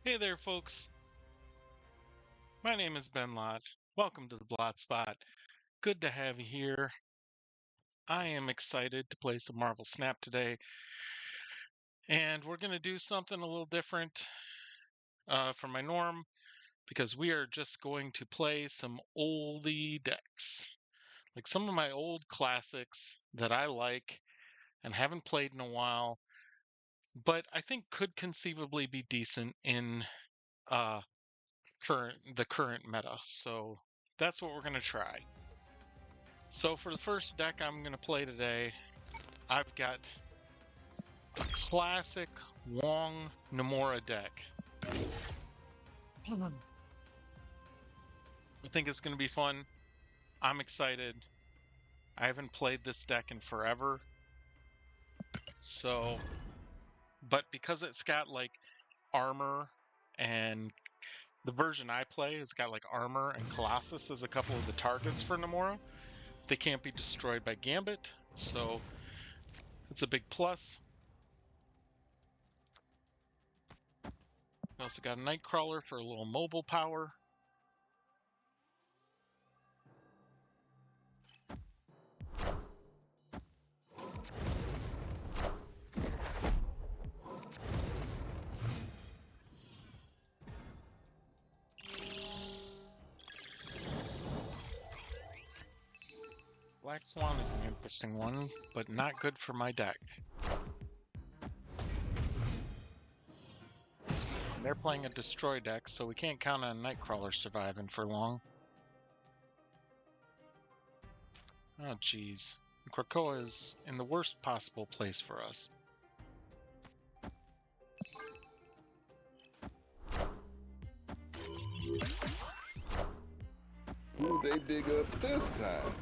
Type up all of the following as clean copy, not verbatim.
Hey there, folks. My name is Ben Lott. Welcome to the Blot Spot. Good to have you here. I am excited to play some Marvel Snap today, and we're going to do something a little different from my norm because we are just going to play some oldie decks, like some of my old classics that I like and haven't played in a while, but I think could conceivably be decent in uh, the current meta. So that's what we're going to try. So for the first deck I'm going to play today, I've got a classic Wong Nomura deck. I think it's going to be fun. I'm excited. I haven't played this deck in forever. So, but because it's got like armor and the version I play has got like armor and Colossus as a couple of the targets for Nomura, they can't be destroyed by Gambit. So it's a big plus. We also got a Nightcrawler for a little mobile power. Black Swan is an interesting one, but not good for my deck. They're playing a destroy deck, so we can't count on Nightcrawler surviving for long. Oh, jeez. Krakoa is in the worst possible place for us. Who'd they dig up this time?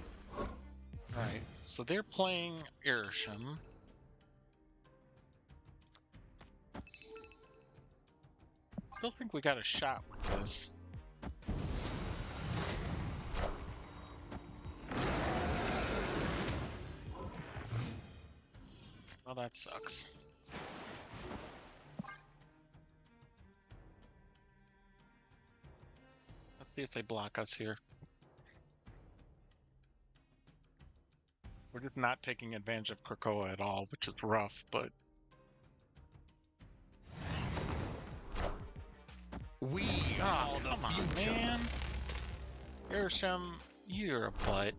Alright, so they're playing Airsham. Still think we got a shot with this. Well, that sucks. Let's see if they block us here. We're just not taking advantage of Krakoa at all, which is rough, but... We Oh, are the come on, future. man! Airsham, you're a butt.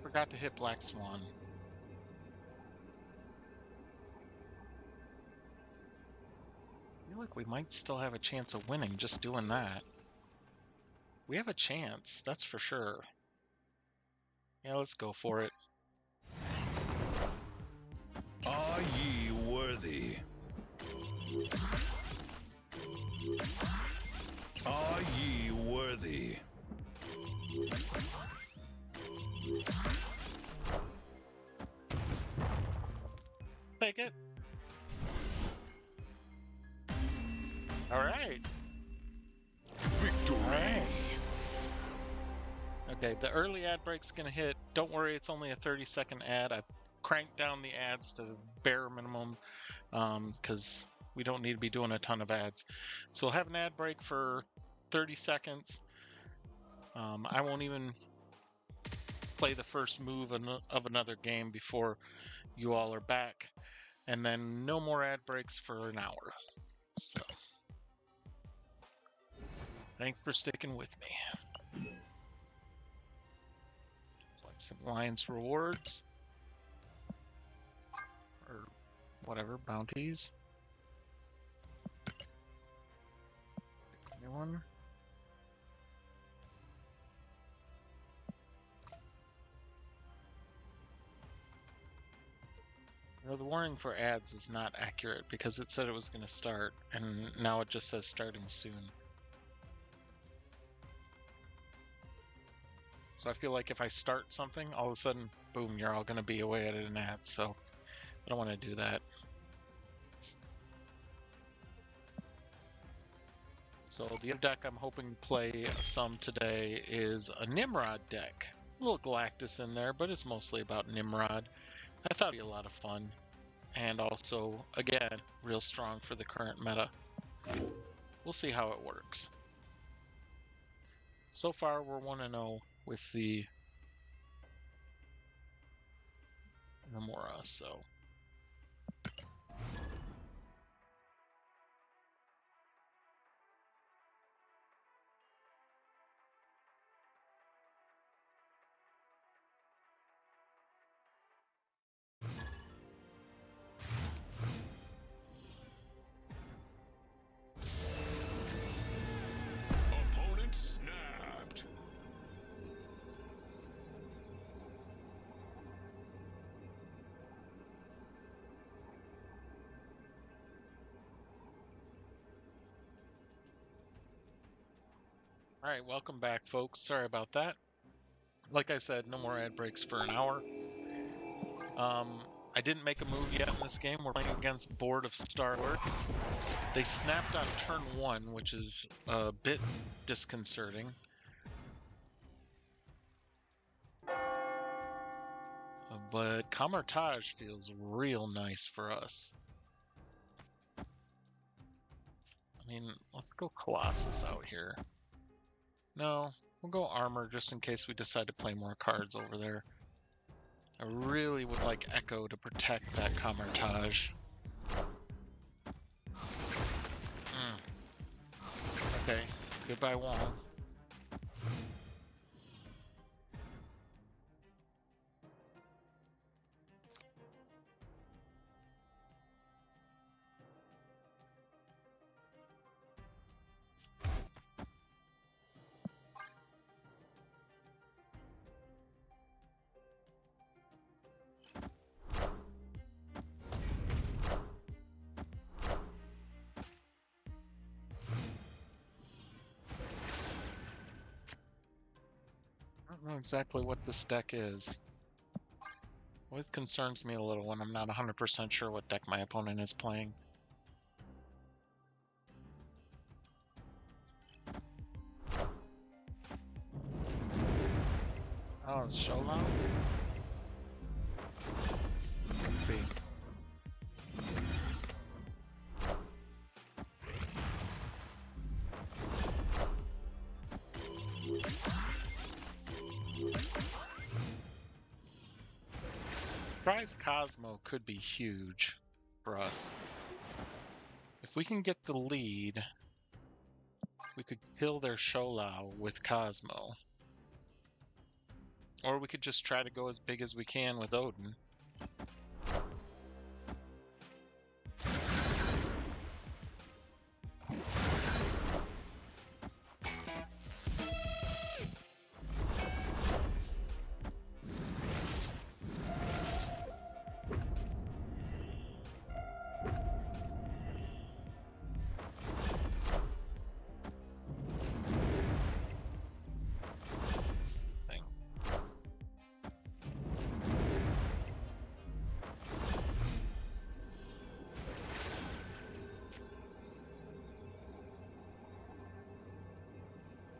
Forgot to hit Black Swan. I feel like we might still have a chance of winning just doing that. We have a chance, that's for sure. Yeah, let's go for it. Are ye worthy? Are ye worthy? Take it. All right. Victory! All right. Okay, the early ad break's gonna hit. Don't worry, it's only a 30-second ad. I cranked down the ads to the bare minimum because we don't need to be doing a ton of ads. So we'll have an ad break for 30 seconds. I won't even play the first move of another game before you all are back. And then no more ad breaks for an hour. So thanks for sticking with me. Like some Lions rewards. Or whatever, bounties. Anyone? No, the warning for ads is not accurate because it said it was going to start, and now it just says starting soon. So I feel like if I start something, all of a sudden, boom, you're all going to be away at an ad, so I don't want to do that. So the other deck I'm hoping to play some today is a Nimrod deck. A little Galactus in there, but it's mostly about Nimrod. I thought it'd be a lot of fun, and also, again, real strong for the current meta. We'll see how it works. So far, we're 1-0 with the Nomura, so... Opponent snapped. Alright, welcome back, folks. Sorry about that. Like I said, no more ad breaks for an hour. I didn't make a move yet in this game. We're playing against Board of Starward. They snapped on turn 1, which is a bit disconcerting. But Kamartaj feels real nice for us. I mean, let's go Colossus out here. No, we'll go Armor just in case we decide to play more cards over there. I really would like Echo to protect that Kamartaj. Okay, goodbye Wong. I don't know exactly what this deck is. Always concerns me a little when I'm not 100% sure what deck my opponent is playing. Oh, it's Sholau? B. Prize Cosmo could be huge for us. If we can get the lead, we could kill their Sholau with Cosmo. Or we could just try to go as big as we can with Odin.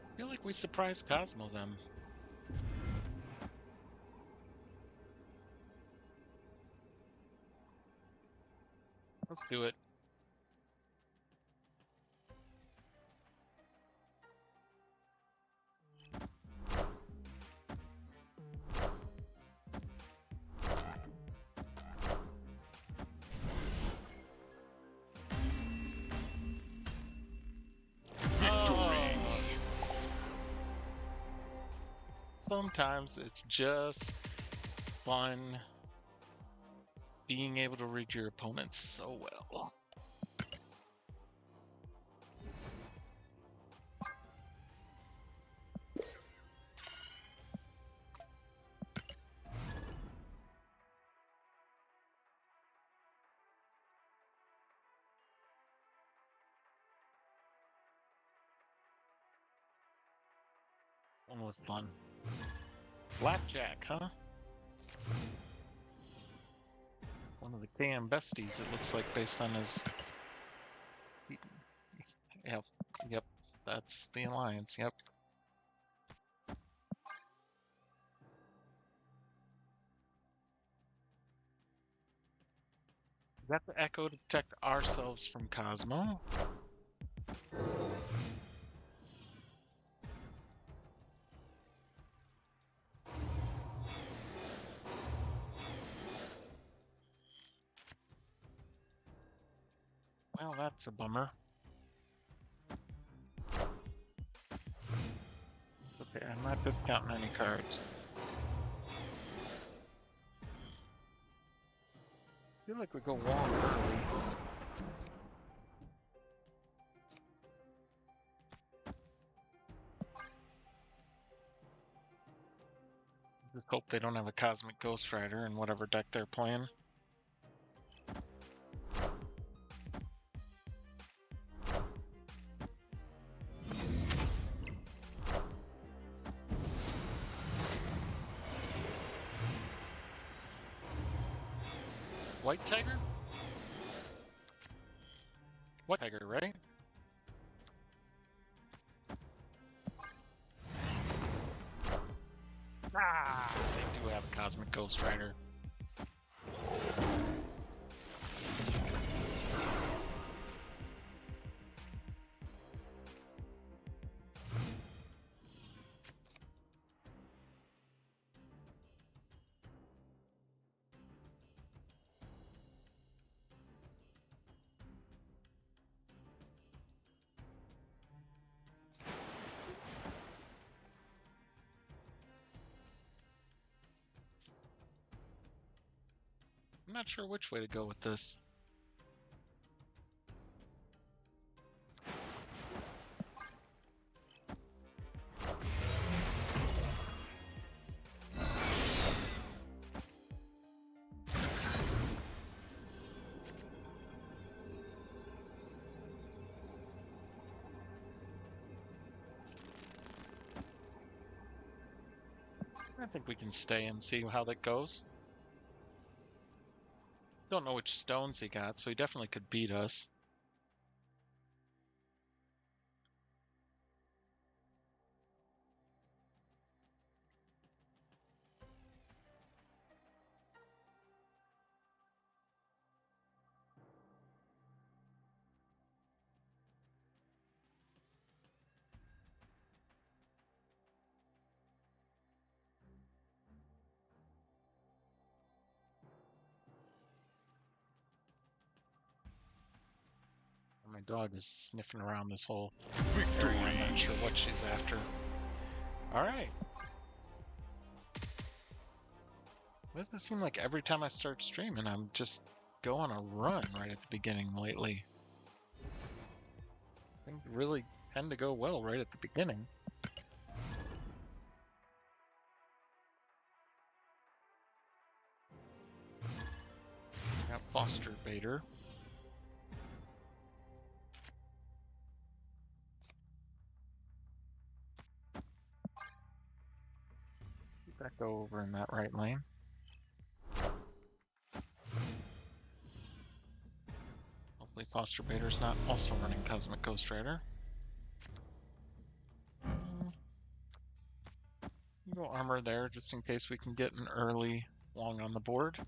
I feel like we surprised Cosmo them. Let's do it. Victory. Sometimes it's just fun being able to read your opponent so well. One was fun. Blackjack, huh? One of the KM besties, it looks like, based on his... Yep, that's the alliance, yep. We got the Echo to protect ourselves from Cosmo. Well, that's a bummer. Okay, I'm not discounting any cards. I feel like we go long early. Just hope they don't have a Cosmic Ghost Rider in whatever deck they're playing. White Tiger? White Tiger, right? Ah, they do have a Cosmic Ghost Rider. I'm not sure which way to go with this. I think we can stay and see how that goes. Don't know which stones he got, so he definitely could beat us. My dog is sniffing around this whole Victory. area. I'm not sure what she's after. Alright. Why does it seem like every time I start streaming, I'm just go on a run right at the beginning lately? Things really tend to go well right at the beginning. Got Foster Bader. Keep that go over in that right lane. Hopefully Foster Bader's not also running Cosmic Ghost Rider. Go armor there just in case we can get an early long on the board.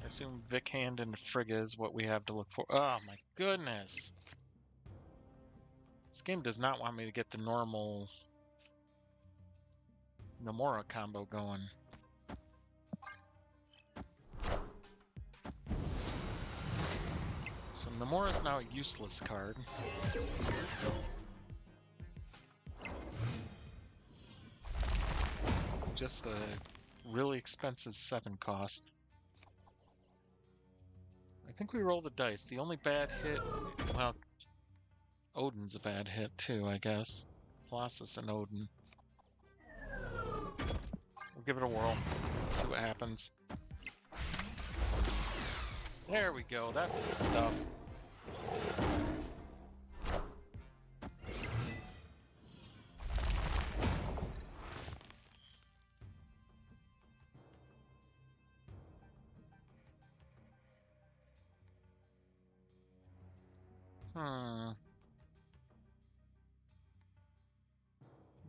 I assume Vic Hand and Frigga is what we have to look for. Oh my goodness! This game does not want me to get the normal Nomura combo going. So Nomura is now a useless card. Just a really expensive 7 cost. I think we roll the dice. The only bad hit, well, Odin's a bad hit too, I guess. Colossus and Odin. We'll give it a whirl. See what happens. There we go. That's the stuff.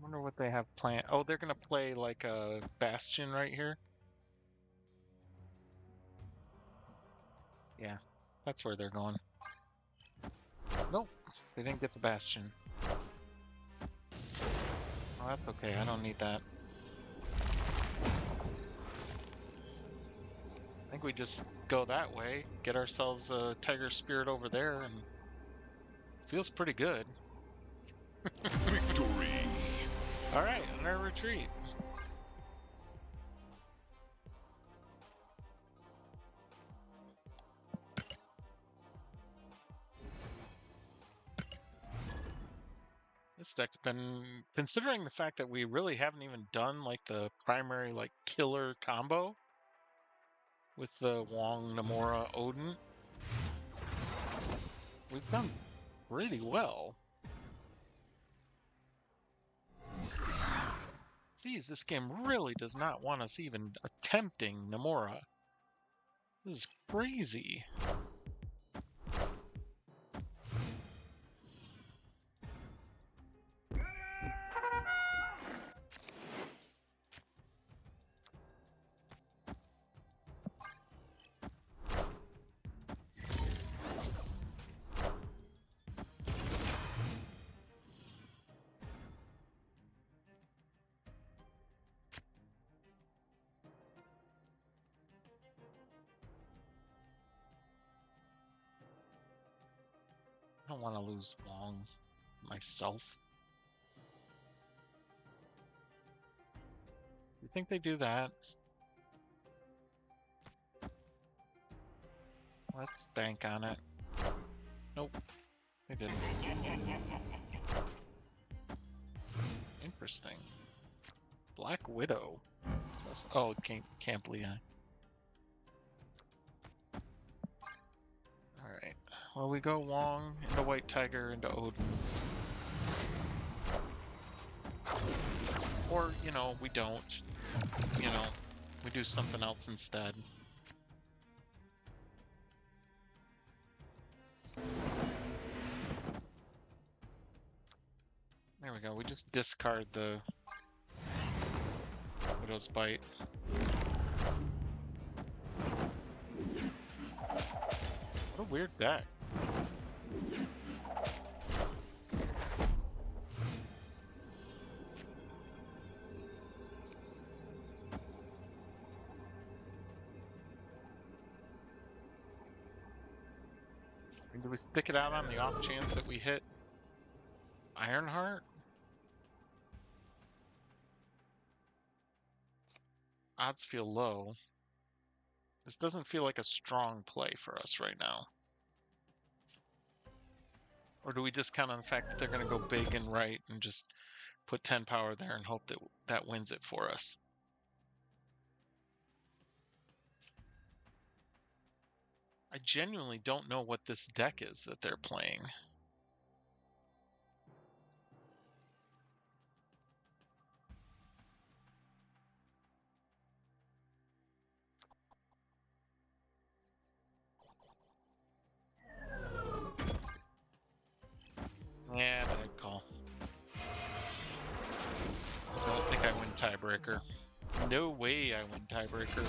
wonder what they have planned. Oh, they're gonna play like a Bastion right here. Yeah, that's where they're going. Nope, they didn't get the Bastion. Oh, that's okay. I don't need that. I think we just go that way, get ourselves a Tiger Spirit over there, and feels pretty good. Victory. All right, on our retreat. This deck's been, considering the fact that we really haven't even done like the primary like killer combo with the Wong, Namora, Odin, we've done pretty well. Geez, this game really does not want us even attempting Namora. This is crazy. I don't want to lose Wong myself. You think they do that? Let's bank on it. Nope, they didn't. Interesting. Black Widow. Oh, Camp Leon. Alright. Well, we go Wong into White Tiger into Odin. Or, you know, we don't. You know, we do something else instead. There we go. We just discard the Widow's Bite. What a weird deck. Do we stick it out on the off chance that we hit Ironheart? Odds feel low. This doesn't feel like a strong play for us right now. Or do we just count on the fact that they're going to go big and right and just put 10 power there and hope that that wins it for us? I genuinely don't know what this deck is that they're playing. Yeah, bad call. I don't think I win tiebreaker. No way I win tiebreaker.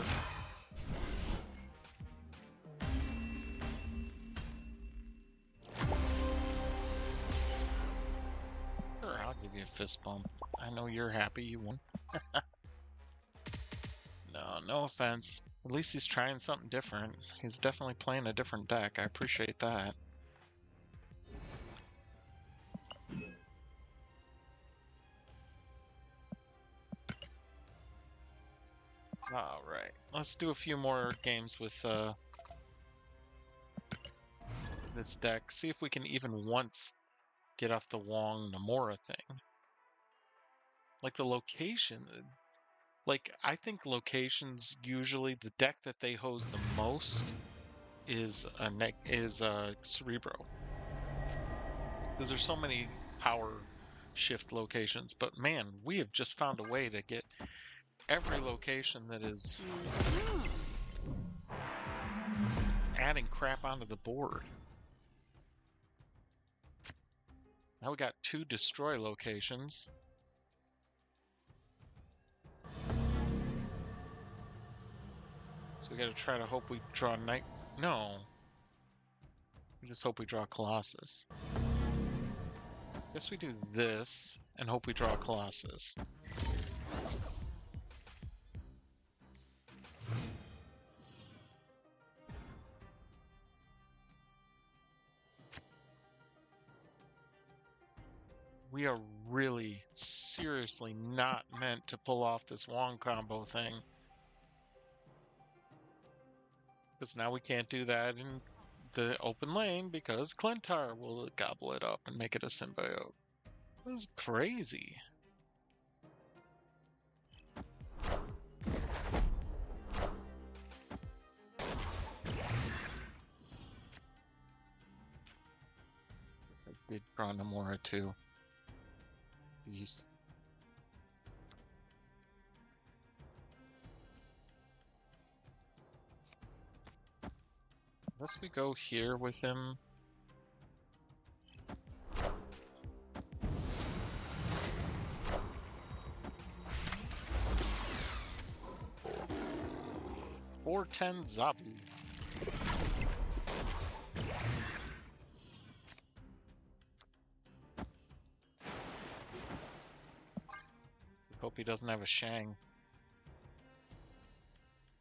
Sure, I'll give you a fist bump. I know you're happy you won. No offense. At least he's trying something different. He's definitely playing a different deck. I appreciate that. Alright, let's do a few more games with this deck. See if we can even once get off the Wong Namora thing. Like the location. Like, I think locations usually, the deck that they hose the most is Cerebro. Because there's so many power shift locations. But man, we have just found a way to get every location that is adding crap onto the board. Now we got 2 destroy locations. So we gotta try to hope we draw Night. No. We just hope we draw Colossus. Guess we do this and hope we draw Colossus. We are really, seriously not meant to pull off this Wong combo thing. Because now we can't do that in the open lane because Clintar will gobble it up and make it a symbiote. This is crazy. I did draw Nomura too. Jeez. Unless we go here with him. $410 Zabu. Hope he doesn't have a Shang.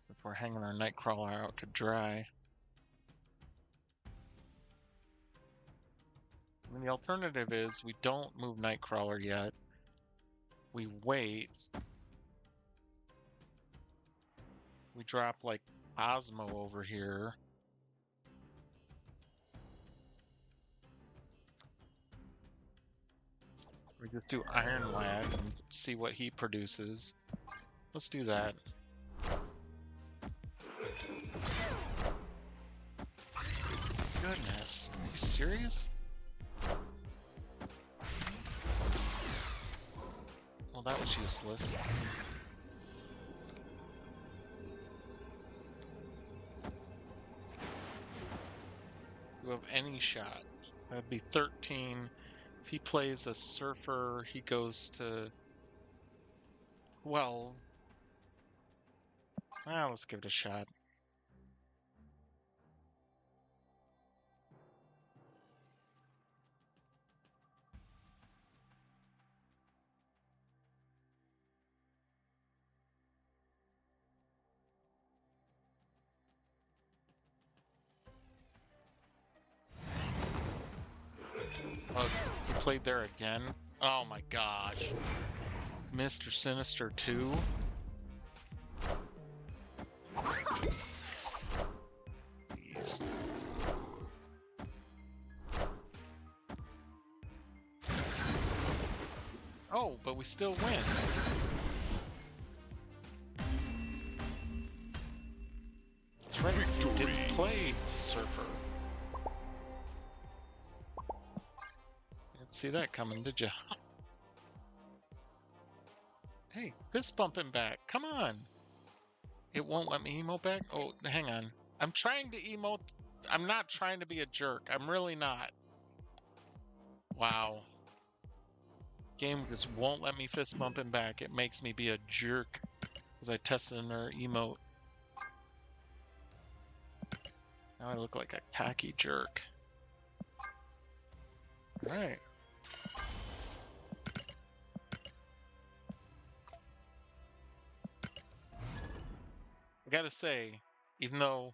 If we're hanging our Nightcrawler out to dry. I mean, the alternative is we don't move Nightcrawler yet. We wait. We drop like Osmo over here. We just do Iron Lad and see what he produces. Let's do that. Goodness, are you serious? Well, that was useless. Do you have any shot? That'd be 13. If he plays a Surfer, he goes to... Well... let's give it a shot. Oh, he played there again? Oh my gosh. Mr. Sinister 2? Jeez. Oh, but we still win. That's right, he didn't play Surfer. See that coming, did you? Hey, fist bumping back. Come on. It won't let me emote back? Oh, hang on. I'm trying to emote. I'm not trying to be a jerk. I'm really not. Wow. Game just won't let me fist bumping back. It makes me be a jerk because I tested another emote. Now I look like a cocky jerk. All right. I gotta say, even though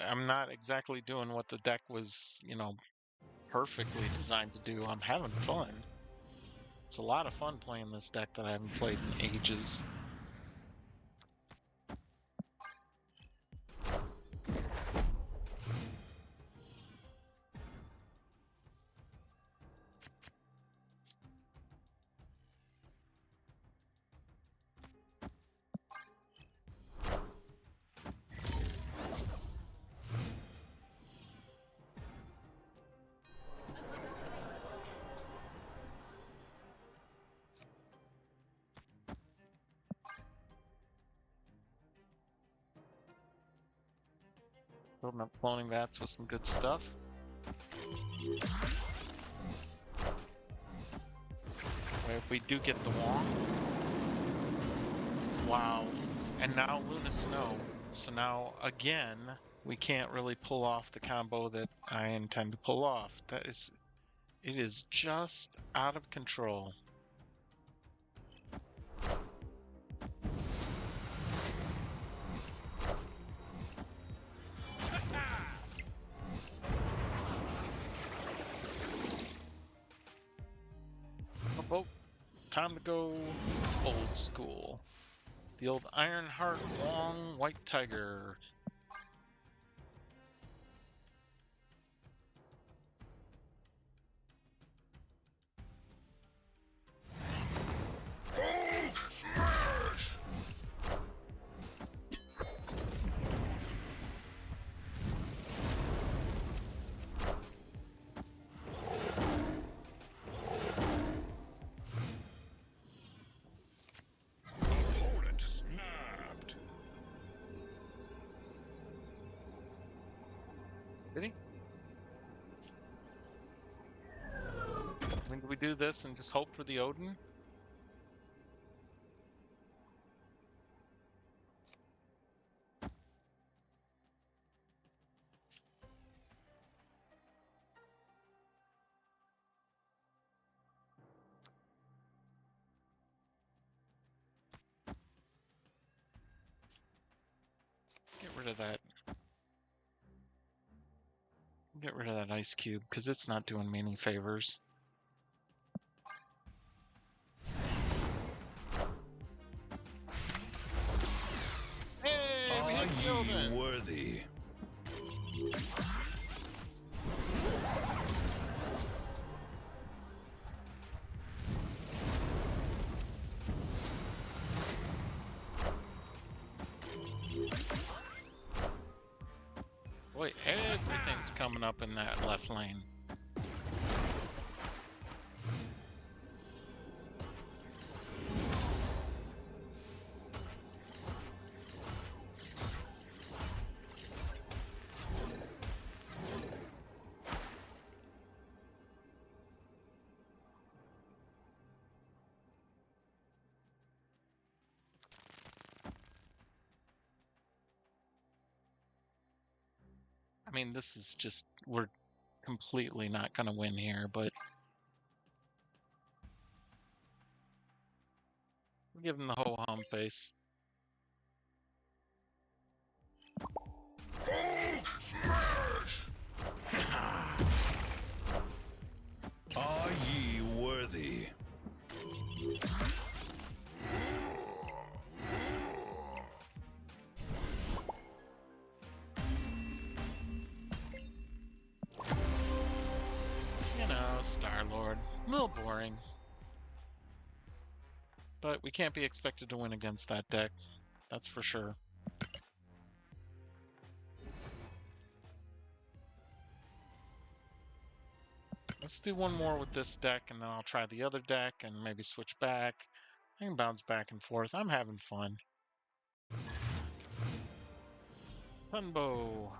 I'm not exactly doing what the deck was, perfectly designed to do, I'm having fun. It's a lot of fun playing this deck that I haven't played in ages. Building up cloning bats with some good stuff. Wait, if we do get the Wong. Wow. And now Luna Snow. So now, again, we can't really pull off the combo that I intend to pull off. It is just out of control. Oh, time to go old school. The old Ironheart Long White Tiger. Opponent snapped. Did he? I think we do this and just hope for the Odin. Get rid of that. Get rid of that ice cube because it's not doing me any favors. Hey, we Are hit the Odin. ye worthy? Boy, everything's coming up in that left lane. I mean, this is just, we're completely not going to win here, but we'll give him the whole hum face. Are ye worthy? You know, Star-Lord. A little boring. But we can't be expected to win against that deck. That's for sure. Let's do one more with this deck, and then I'll try the other deck and maybe switch back. I can bounce back and forth. I'm having fun. Sunbow.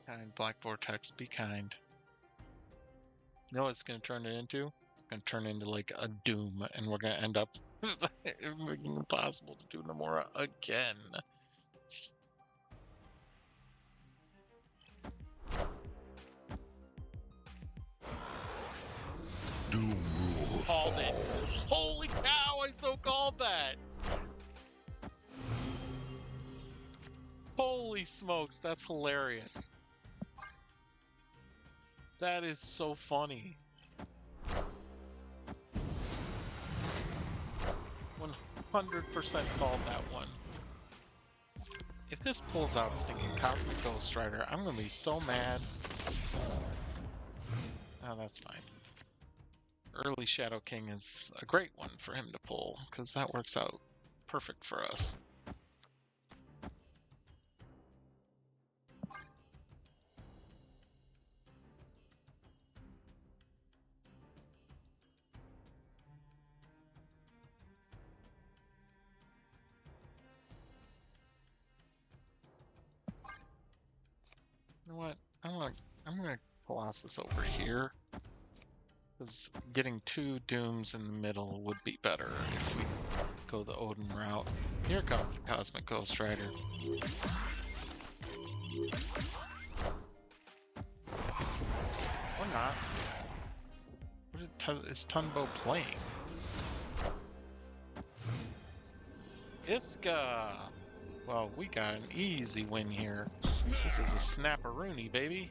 Kind, Black Vortex, be kind. You know what it's going to turn it into? It's going to turn into like a Doom, and we're going to end up making it impossible to do Nomura again. called it. Holy cow, I so called that. Holy smokes, that's hilarious. That is so funny. 100% called that one. If this pulls out stinking Cosmic Ghost Rider, I'm gonna be so mad. Oh, that's fine. Early Shadow King is a great one for him to pull, because that works out perfect for us. You know what? I'm gonna Colossus over here. Because getting 2 Dooms in the middle would be better if we go the Odin route. Here comes the Cosmic Ghost Rider. Or not. What is Tunbo playing? Iska! Well, we got an easy win here. This is a snapperoonie, baby.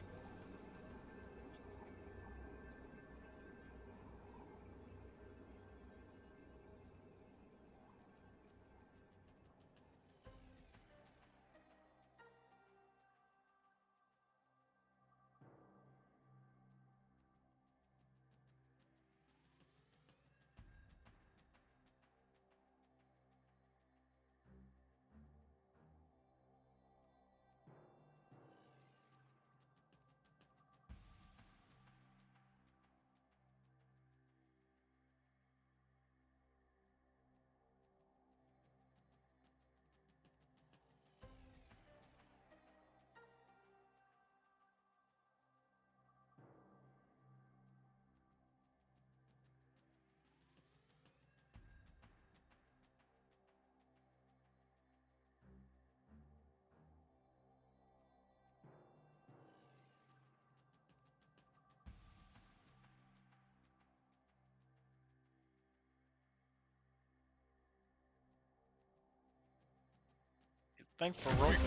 Thanks for rolling.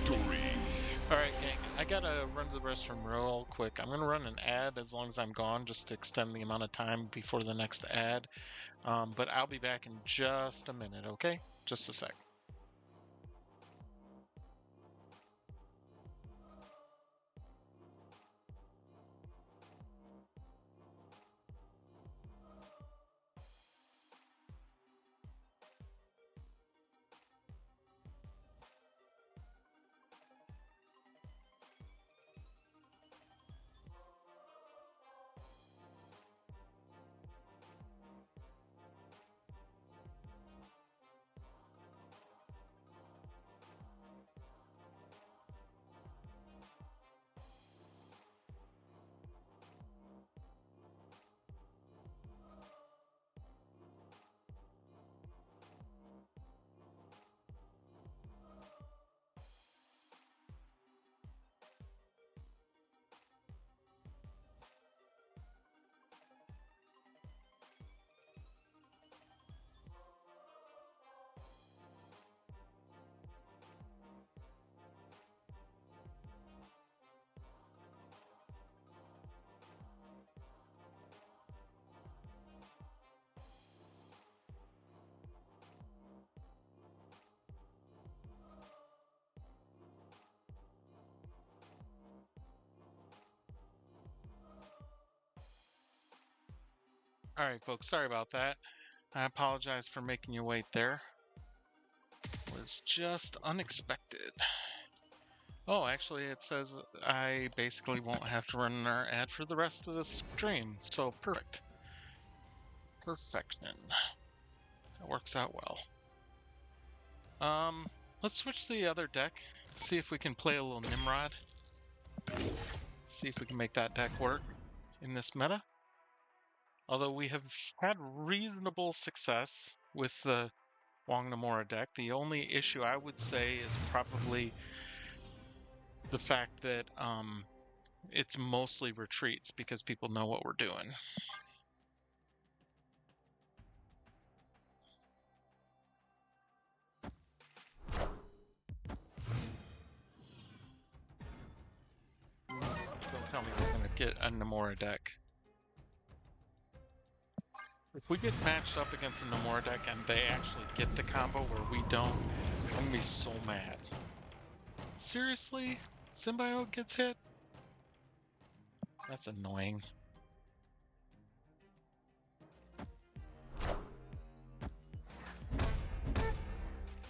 Alright, gang, I gotta run to the restroom real quick. I'm gonna run an ad as long as I'm gone, just to extend the amount of time before the next ad. But I'll be back in just a minute, okay? Just a sec. Alright, folks, sorry about that. I apologize for making you wait there. It was just unexpected. Oh, actually, it says I basically won't have to run our ad for the rest of the stream, so perfect. Perfection. That works out well. Let's switch to the other deck, see if we can play a little Nimrod. See if we can make that deck work in this meta. Although we have had reasonable success with the Wong Namora deck, the only issue I would say is probably the fact that it's mostly retreats because people know what we're doing. tell me we're gonna get a Namora deck. If we get matched up against a Namora deck and they actually get the combo where we don't, I'm gonna be so mad. Seriously? Symbiote gets hit? That's annoying.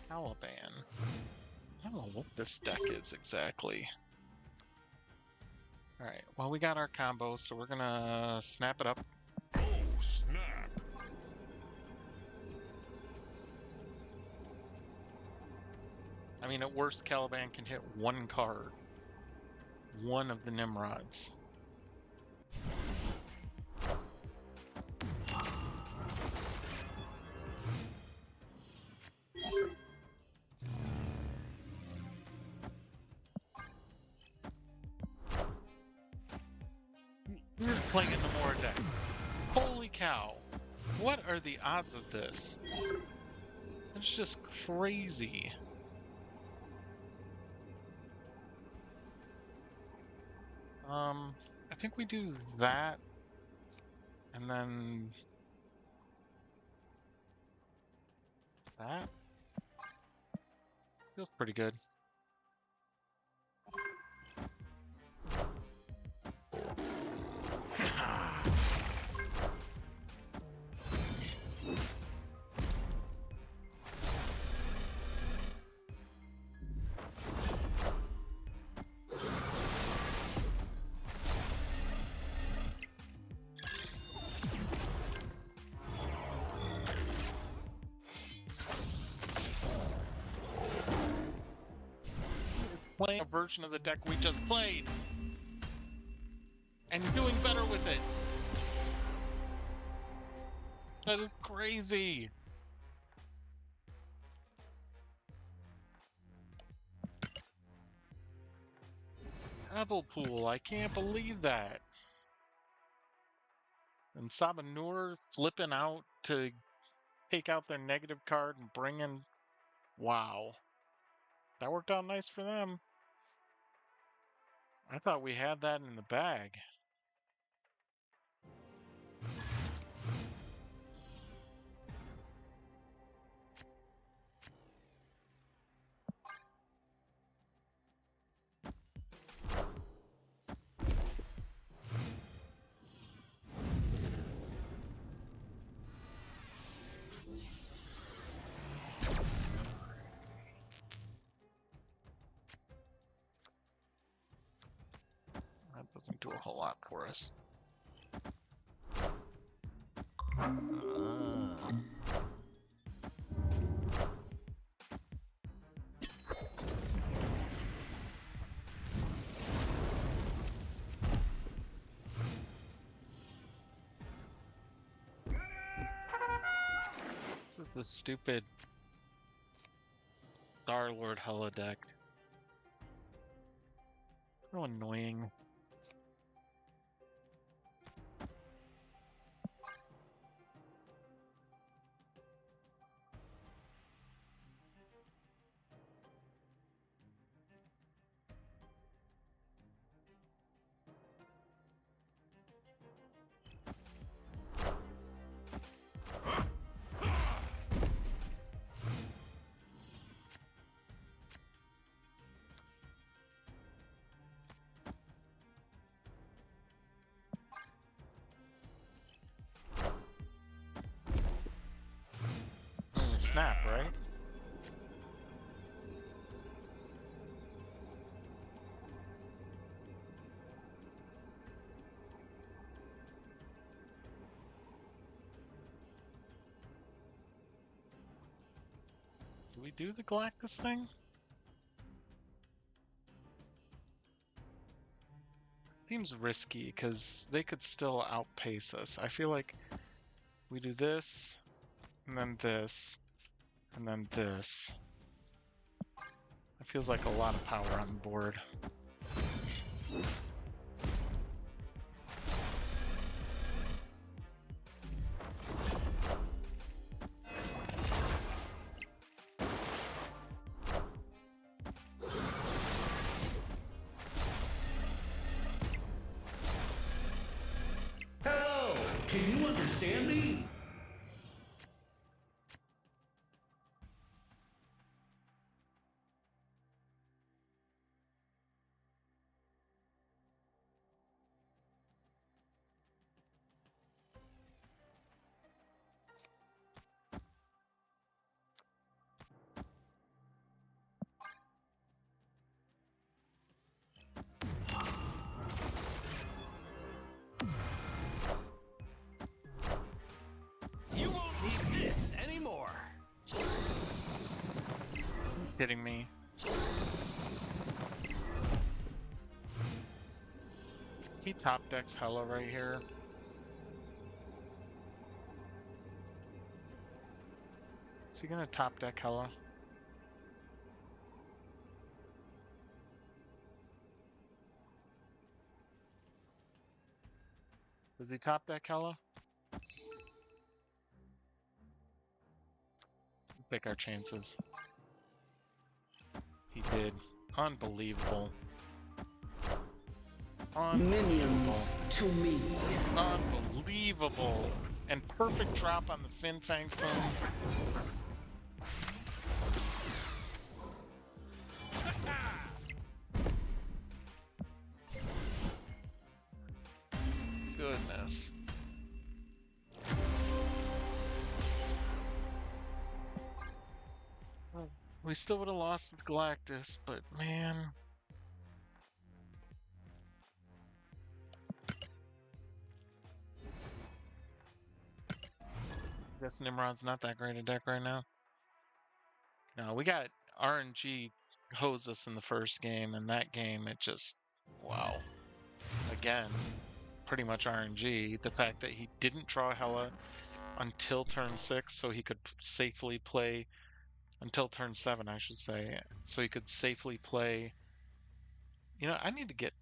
Caliban. I don't know what this deck is exactly. Alright, well we got our combo, so we're gonna snap it up. Oh, snap. I mean, at worst, Caliban can hit one card. One of the Nimrods. We're playing a Namora deck. Holy cow. What are the odds of this? It's just crazy. I think we do that, and then that. Feels pretty good. Playing a version of the deck we just played and doing better with it. That is crazy. Evilpool, I can't believe that. And Sabanur flipping out to take out their negative card and bring in. Wow. That worked out nice for them. I thought we had that in the bag. That doesn't do a whole lot for us. This is the stupid Star-Lord Hella deck. So annoying. Snap, right? Do we do the Galactus thing? Seems risky because they could still outpace us. I feel like we do this, and then this, and then this. It feels like a lot of power on the board. Can you understand me? You won't need this anymore. Kidding me? He top decks Hella right here. Is he gonna top deck Hella? Does he top deck Hella? Take our chances. He did. Unbelievable. Minions to me. Unbelievable. And perfect drop on the Fin Fang Foom. Goodness. We still would have lost with Galactus, but man. I guess Nimrod's not that great a deck right now. No, we got RNG hose us in the first game, and that game it just wow. Again, pretty much RNG. The fact that he didn't draw Hella until turn 6, so he could safely play until turn 7, I should say, so he could safely play. You know, I need to get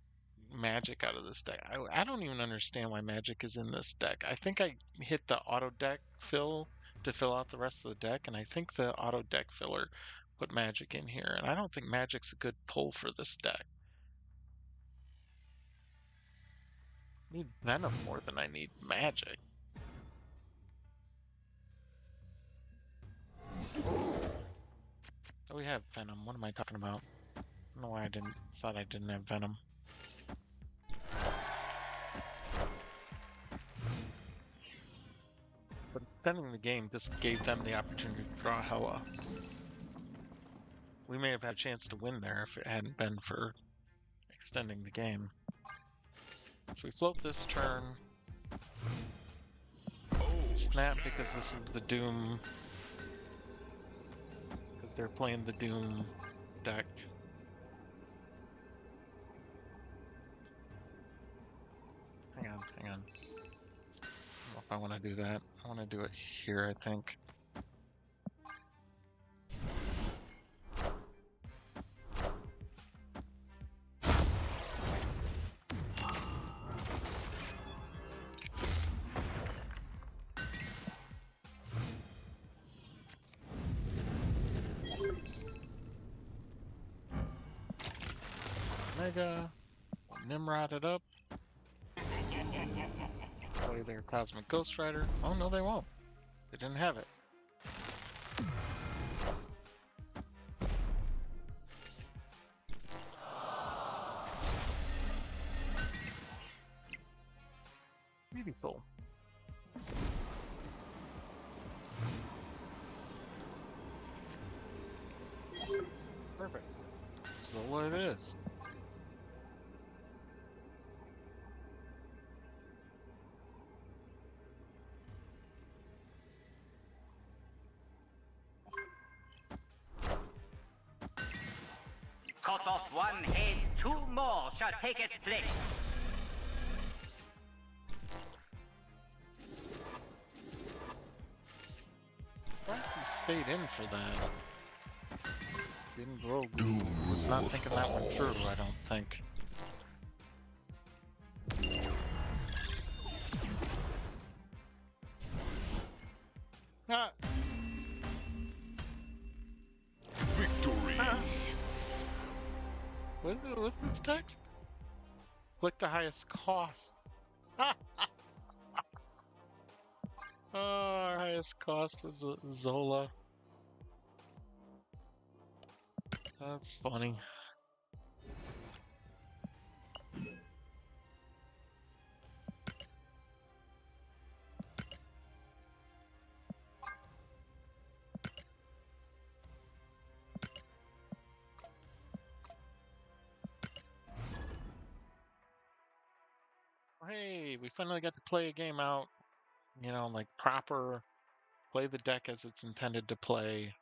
Magic out of this deck. I don't even understand why Magic is in this deck. I think I hit the auto deck fill to fill out the rest of the deck, and I think the auto deck filler put Magic in here, and I don't think Magic's a good pull for this deck. I need Venom more than I need Magic. Oh, we have Venom. What am I talking about? I don't know why I thought I didn't have Venom. But extending the game just gave them the opportunity to draw Hella. We may have had a chance to win there if it hadn't been for extending the game. So we float this turn. Snap because this is the Doom. Because they're playing the Doom deck. Hang on. I don't know if I want to do that. I want to do it here, I think. Mega, Nimrod it up. Play their Cosmic Ghost Rider. Oh no, they won't. They didn't have it. Beautiful. Perfect. So what it is. Cut off one head, 2 more shall take its place. He stayed in for that. Didn't Grogu was not thinking that one through, I don't think. Ah! Victory. What's the text? Click the highest cost. our highest cost was Zola. That's funny. Hey, we finally got to play a game out, you know, like proper, play the deck as it's intended to play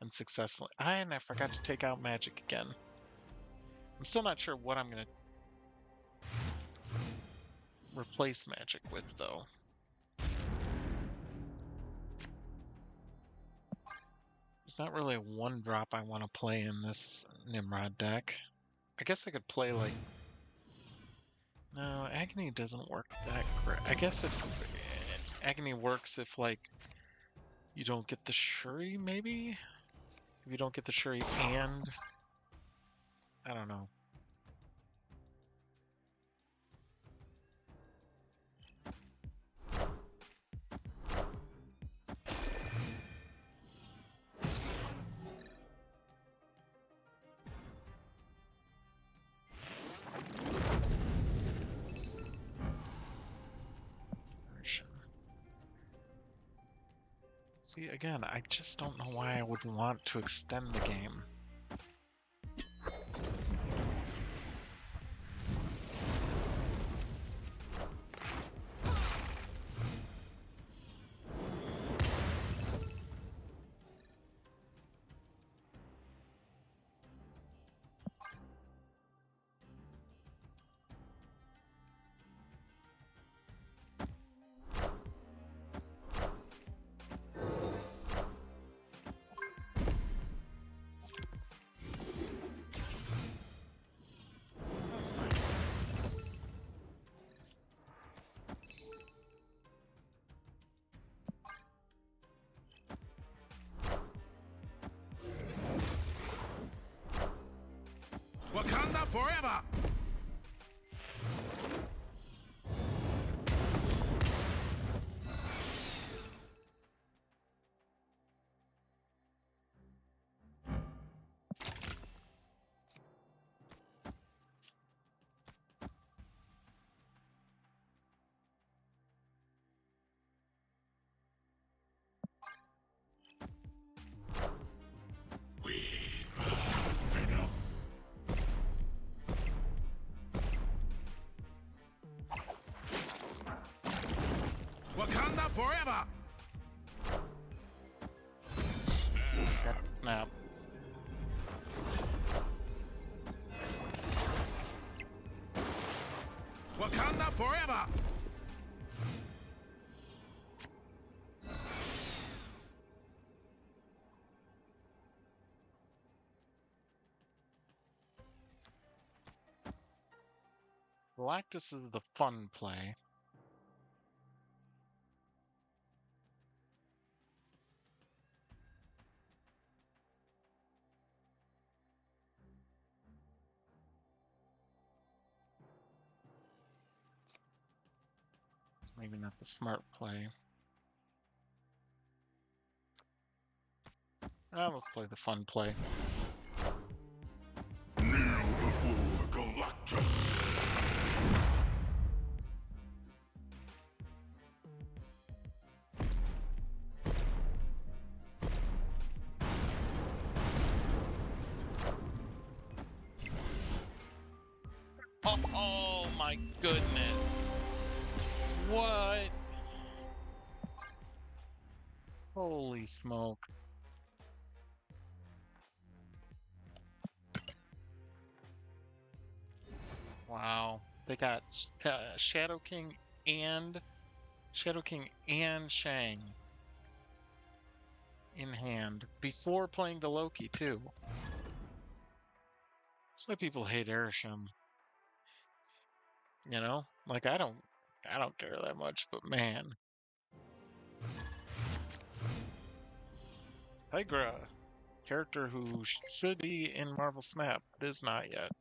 and successfully. And I forgot to take out Magic again. I'm still not sure what I'm going to replace Magic with, though. There's not really a one drop I want to play in this Nimrod deck. I guess I could play like... No, Agony doesn't work that great. I guess if Agony works if like you don't get the Shuri, maybe? If you don't get the Shuri and... I don't know. See, again, I just don't know why I would want to extend the game. That's fine. Wakanda forever! Wakanda forever! Now, Wakanda forever! Galactus is the fun play. Maybe not the smart play. Let's play the fun play. Kneel before Galactus! Oh my goodness. What? Holy smoke. Wow. They got Shadow King and Shang in hand before playing the Loki too. That's why people hate Arishem. You know? Like I don't care that much, but man. Tigra, character who should be in Marvel Snap, but is not yet.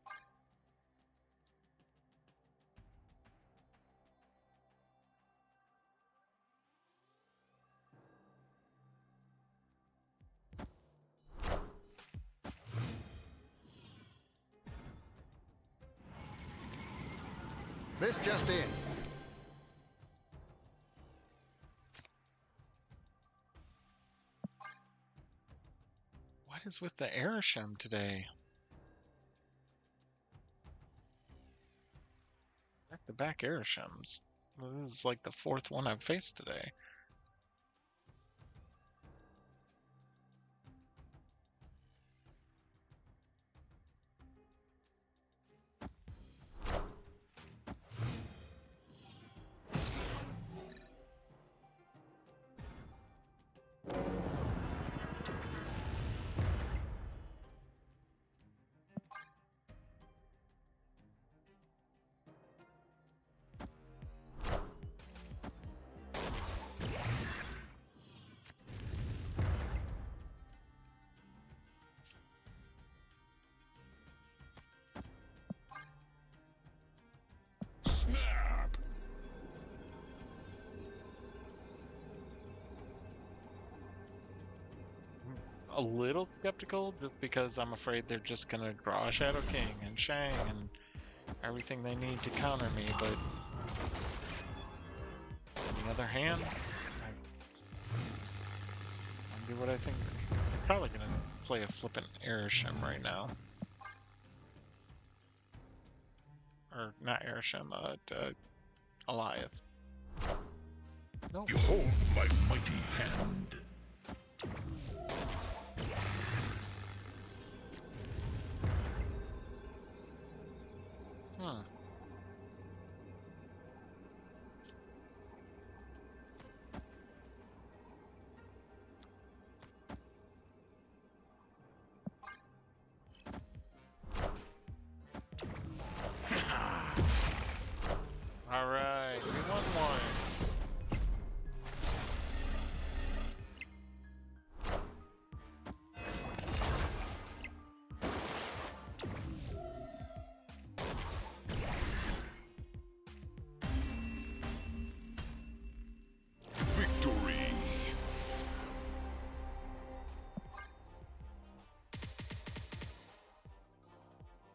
This just in. What is with the Airshim today? Back-to-back Airshims. This is like the fourth one I've faced today. Snap! A little skeptical just because I'm afraid they're just gonna draw Shadow King and Shang and everything they need to counter me, but on the other hand, I'll do what I think. I'm probably gonna play a flippin' Airshim right now. Or not Airshim, Alioth. No. Behold my mighty hand. Hmm. All right, we won one. Victory!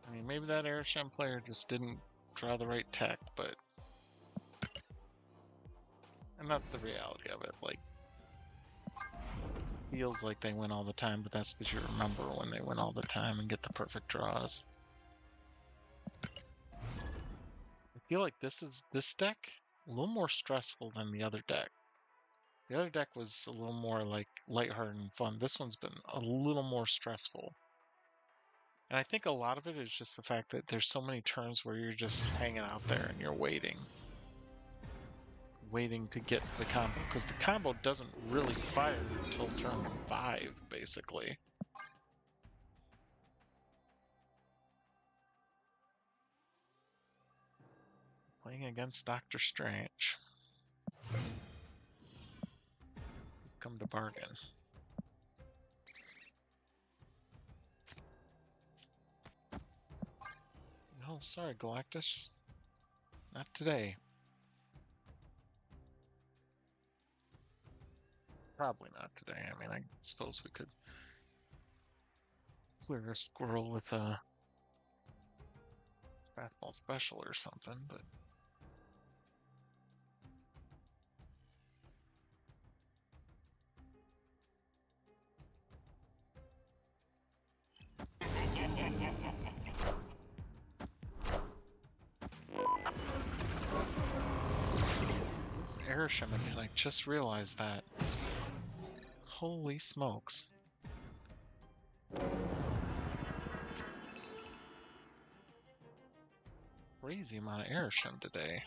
I mean, maybe that Airshim player just didn't draw the right tech, but... And that's the reality of it, like... Feels like they win all the time, but that's because you remember when they win all the time and get the perfect draws. I feel like this deck a little more stressful than the other deck. The other deck was a little more like lighthearted and fun. This one's been a little more stressful. And I think a lot of it is just the fact that there's so many turns where you're just hanging out there and you're waiting to get the combo, because the combo doesn't really fire until turn 5, basically. Playing against Doctor Strange. Come to bargain. No, sorry, Galactus. Not today. Probably not today. I mean, I suppose we could clear a squirrel with a fastball special or something, but this Airshim again, I just realized that. Holy smokes. Crazy amount of Airshim today.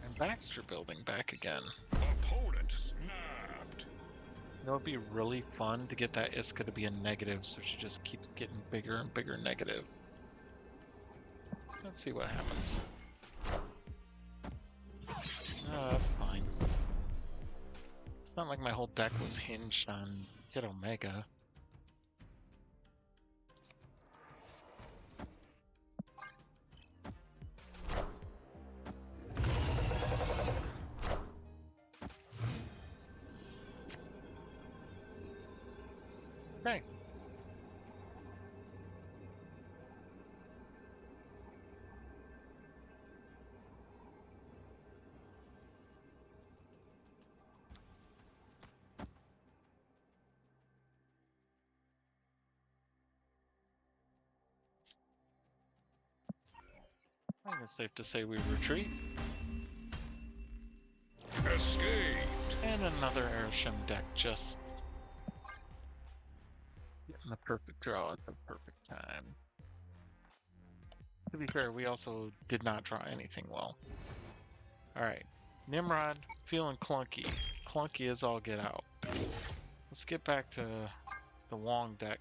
And Baxter building back again. Opponent snapped. You know, it'd be really fun to get that Iska to be a negative, so she just keeps getting bigger and bigger negative. Let's see what happens. Oh, that's fine. It's not like my whole deck was hinged on Kid Omega. Okay. I think it's safe to say we retreat. Escaped. And another Airshim deck just getting the perfect draw at the perfect time. To be fair, we also did not draw anything well. Alright, Nimrod feeling clunky. Clunky as all get out. Let's get back to the Wong deck.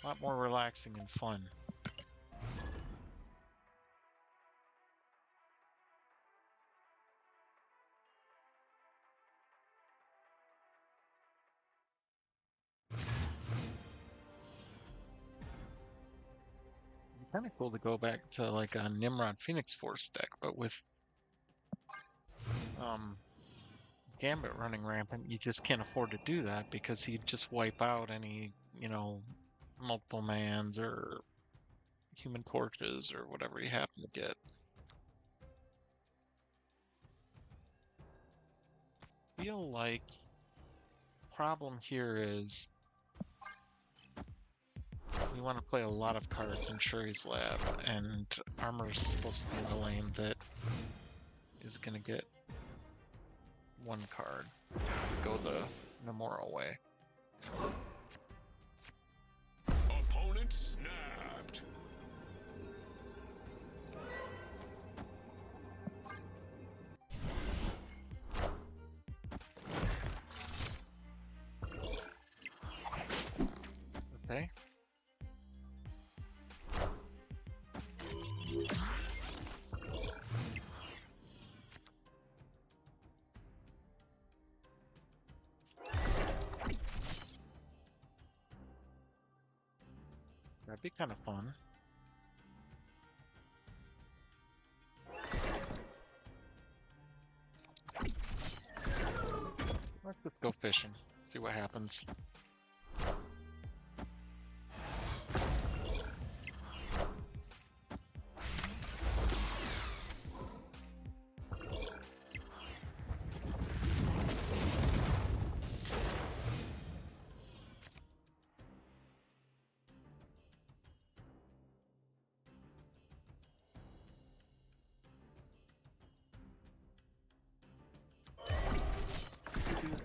A lot more relaxing and fun. Kind of cool to go back to like a Nimrod Phoenix Force deck, but with Gambit running rampant, you just can't afford to do that because he'd just wipe out any, multiple mans or human torches or whatever you happen to get. Feel like problem here is we want to play a lot of cards in Shuri's Lab, and Armor's supposed to be in the lane that is gonna get one card to go the Nomura way. Opponent snapped. Okay. That'd be kind of fun. Let's just go fishing, see what happens.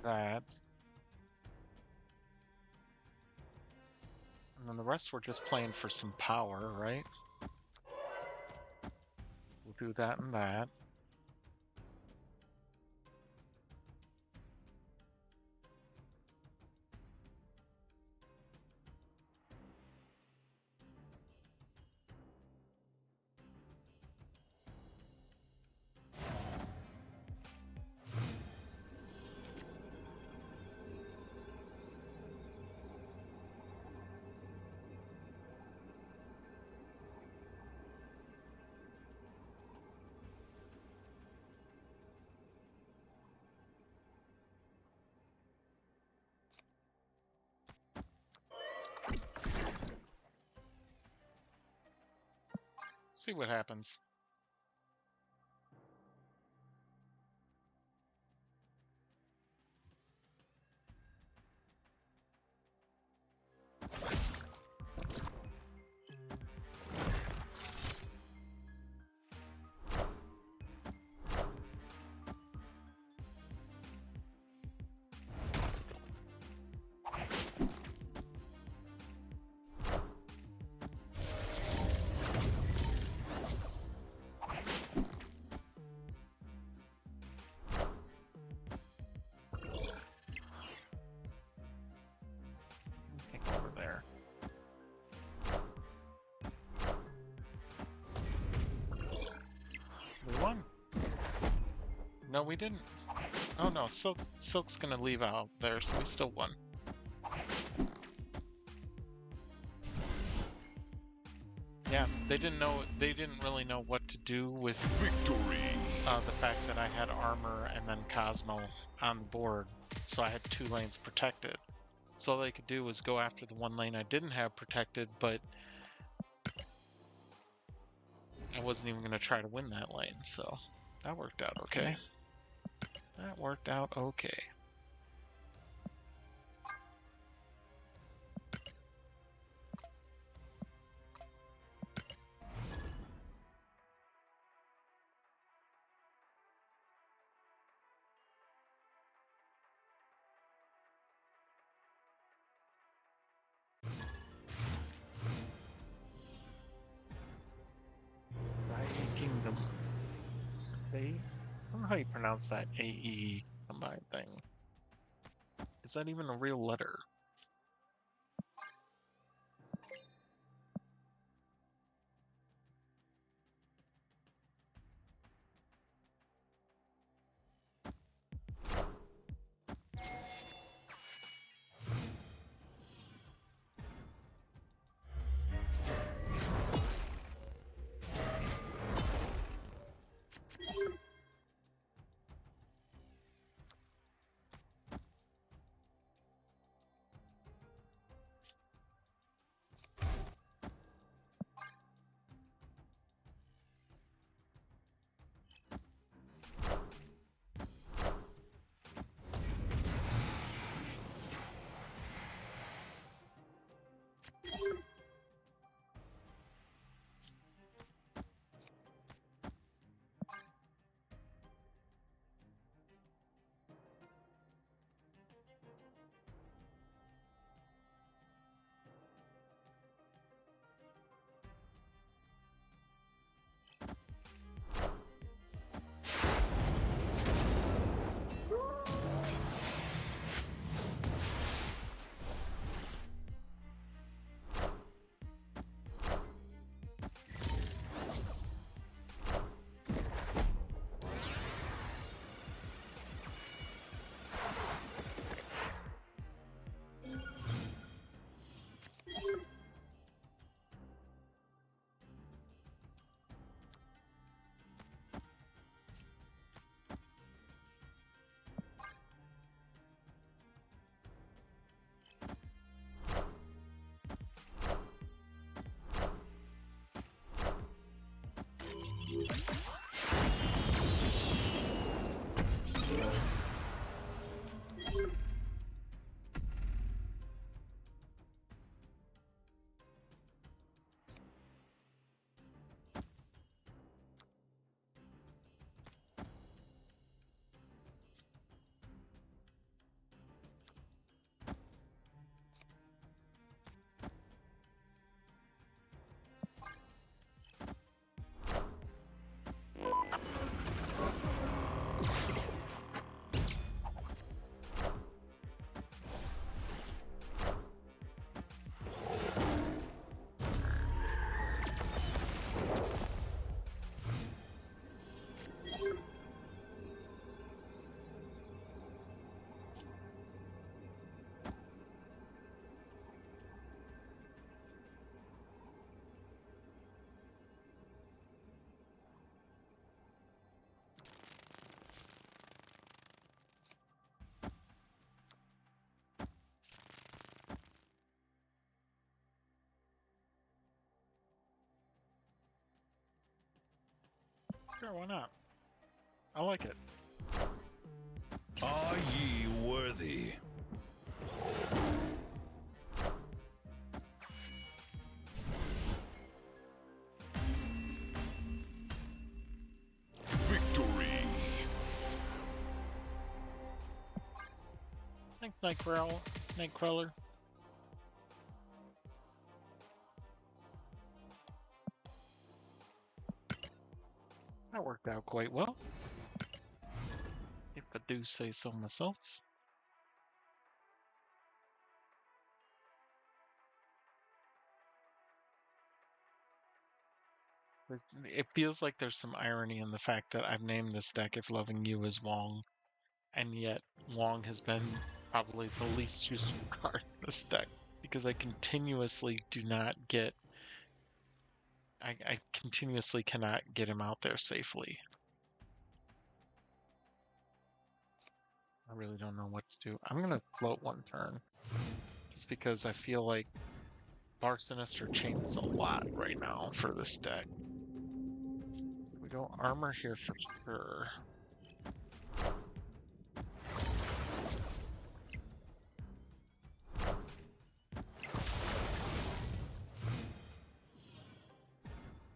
That. And then the rest we're just playing for some power, right? We'll do that and that. See what happens. Over there. We won. No, we didn't. Oh no, Silk's gonna leave out there, so we still won. Yeah, they didn't really know what to do with Victory. the fact that I had armor and then Cosmo on the board, so I had 2 lanes protected. So all they could do was go after the 1 lane I didn't have protected, but I wasn't even going to try to win that lane, so that worked out okay. That worked out okay. Atom. I don't know how you pronounce that AE combined thing. Is that even a real letter? Sure, why not? I like it. Are ye worthy? Victory! Thanks, Nightcrawler. That worked out quite well, if I do say so myself. It feels like there's some irony in the fact that I've named this deck If Loving You as Wong, and yet Wong has been probably the least useful card in this deck, because I continuously do not get... I continuously cannot get him out there safely. I really don't know what to do. I'm going to float one turn, just because I feel like Bar Sinister changes a lot right now for this deck. We go armor here for sure.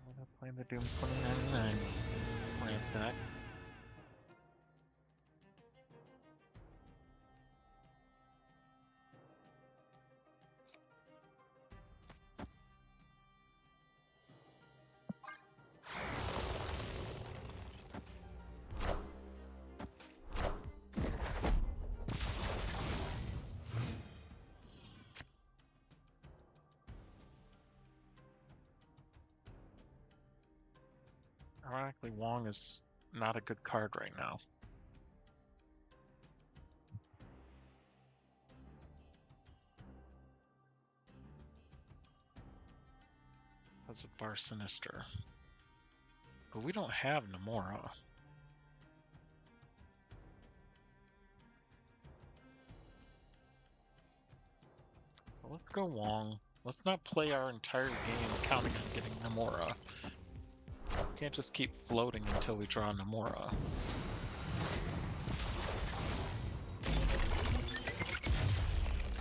I'm gonna play the Doom 2099 ramp deck. ironically, Wong is not a good card right now. Because of Bar Sinister. But we don't have Namora. Well, let's go Wong. Let's not play our entire game counting on getting Namora. Can't just keep floating until we draw Namora.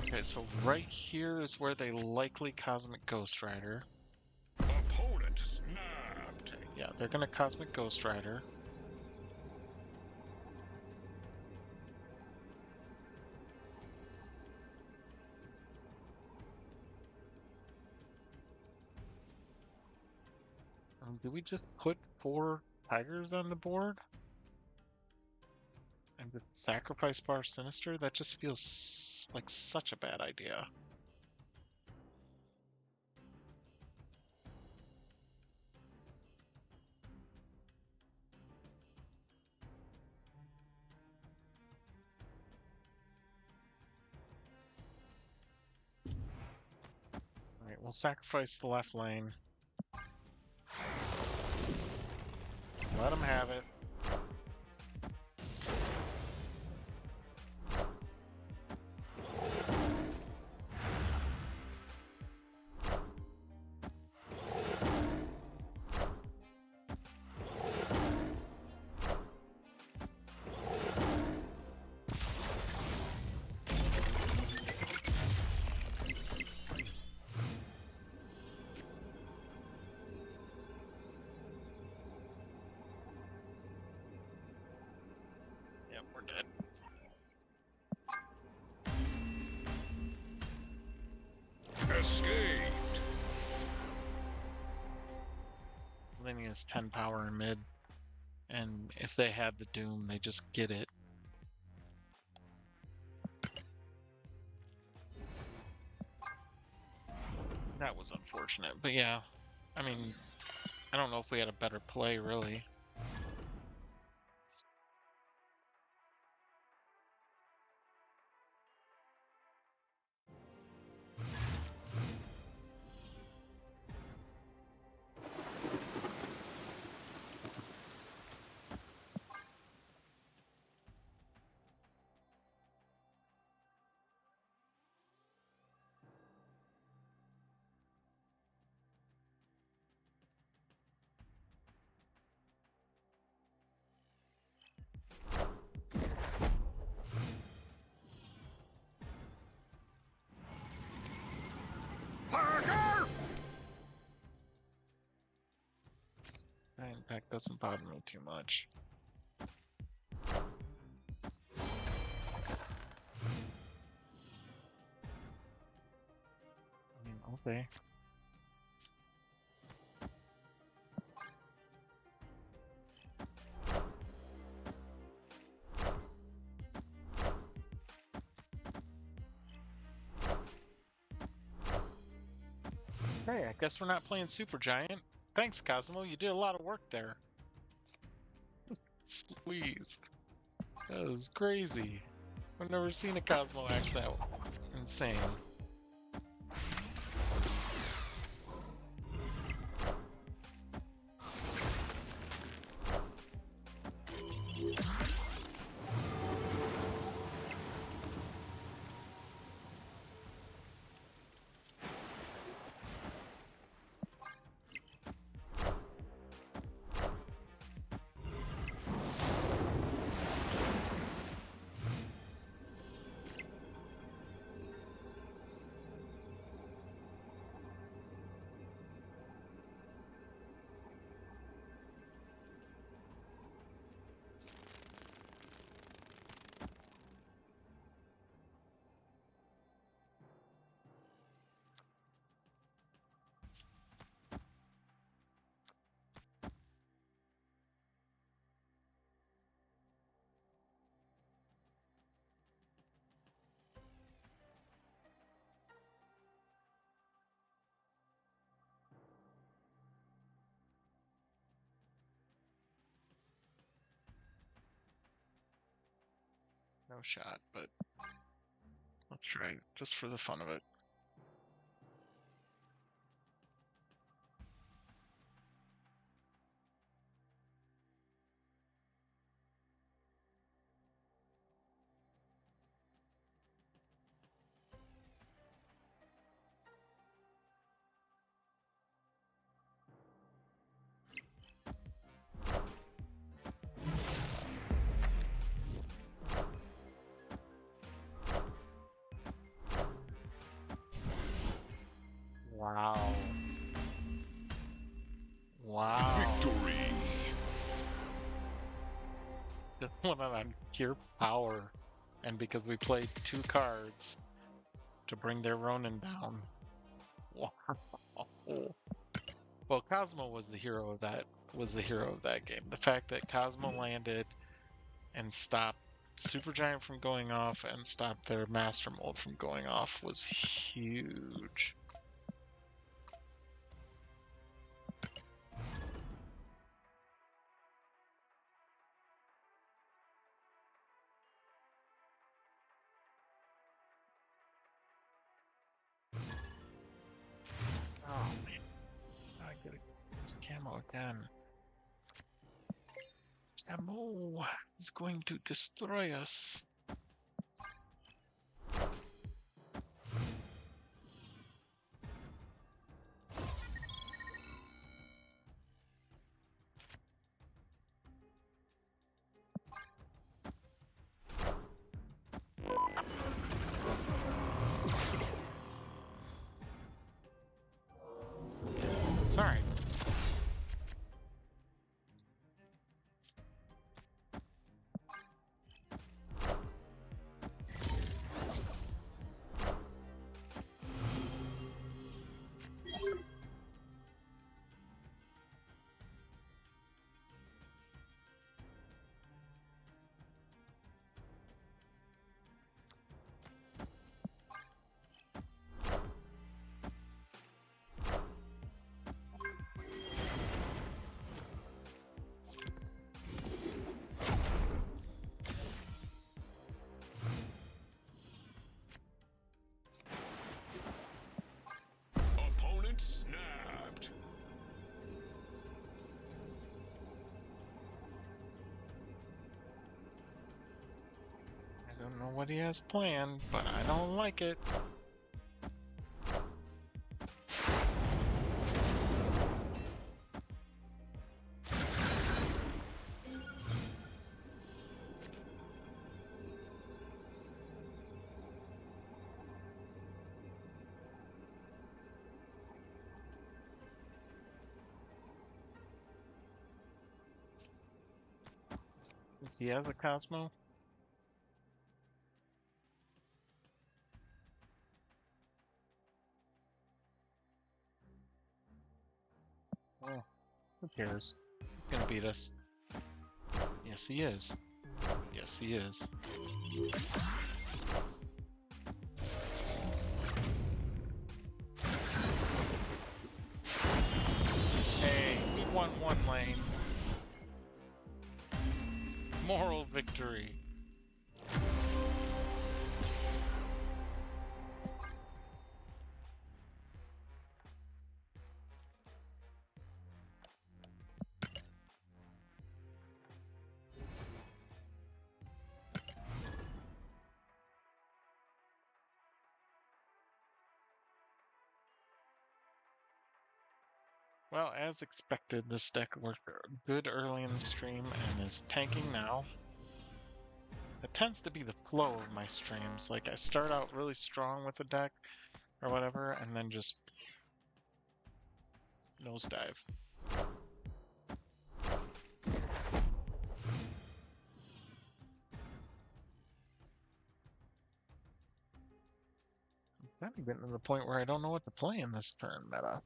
Okay, so right here is where they likely Cosmic Ghost Rider. Opponent snapped. Okay, yeah, they're gonna Cosmic Ghost Rider. Do we just put 4 tigers on the board? And just sacrifice Bar Sinister? That just feels like such a bad idea. Alright, we'll sacrifice the left lane. Let them have it. Yep, we're dead. Escaped. Lenny has 10 power in mid. And if they had the Doom, they just get it. That was unfortunate. But yeah, I mean, I don't know if we had a better play, really. Parker! That impact doesn't bother me too much. I mean, okay. Hey, I guess we're not playing Super Giant. Thanks, Cosmo. You did a lot of work there. Please. That was crazy. I've never seen a Cosmo act that insane. No shot, but let's try it just for the fun of it. Wow. Wow. Victory. Just went on pure power. And because we played 2 cards to bring their Ronin down. Wow. Well, Cosmo was the hero of that game. The fact that Cosmo landed and stopped Supergiant from going off and stopped their Master Mold from going off was huge. Oh man, I gotta get this camo again. Camo is going to destroy us. Sorry. Opponent snapped. I don't know what he has planned, but I don't like it. He has a Cosmo? Oh, who cares? He's gonna beat us. Yes, he is. Yes, he is. Hey, we won one lane. Moral victory. Well, as expected, this deck worked good early in the stream and is tanking now. It tends to be the flow of my streams. Like, I start out really strong with a deck or whatever, and then just nosedive. I'm kind of getting to the point where I don't know what to play in this turn meta.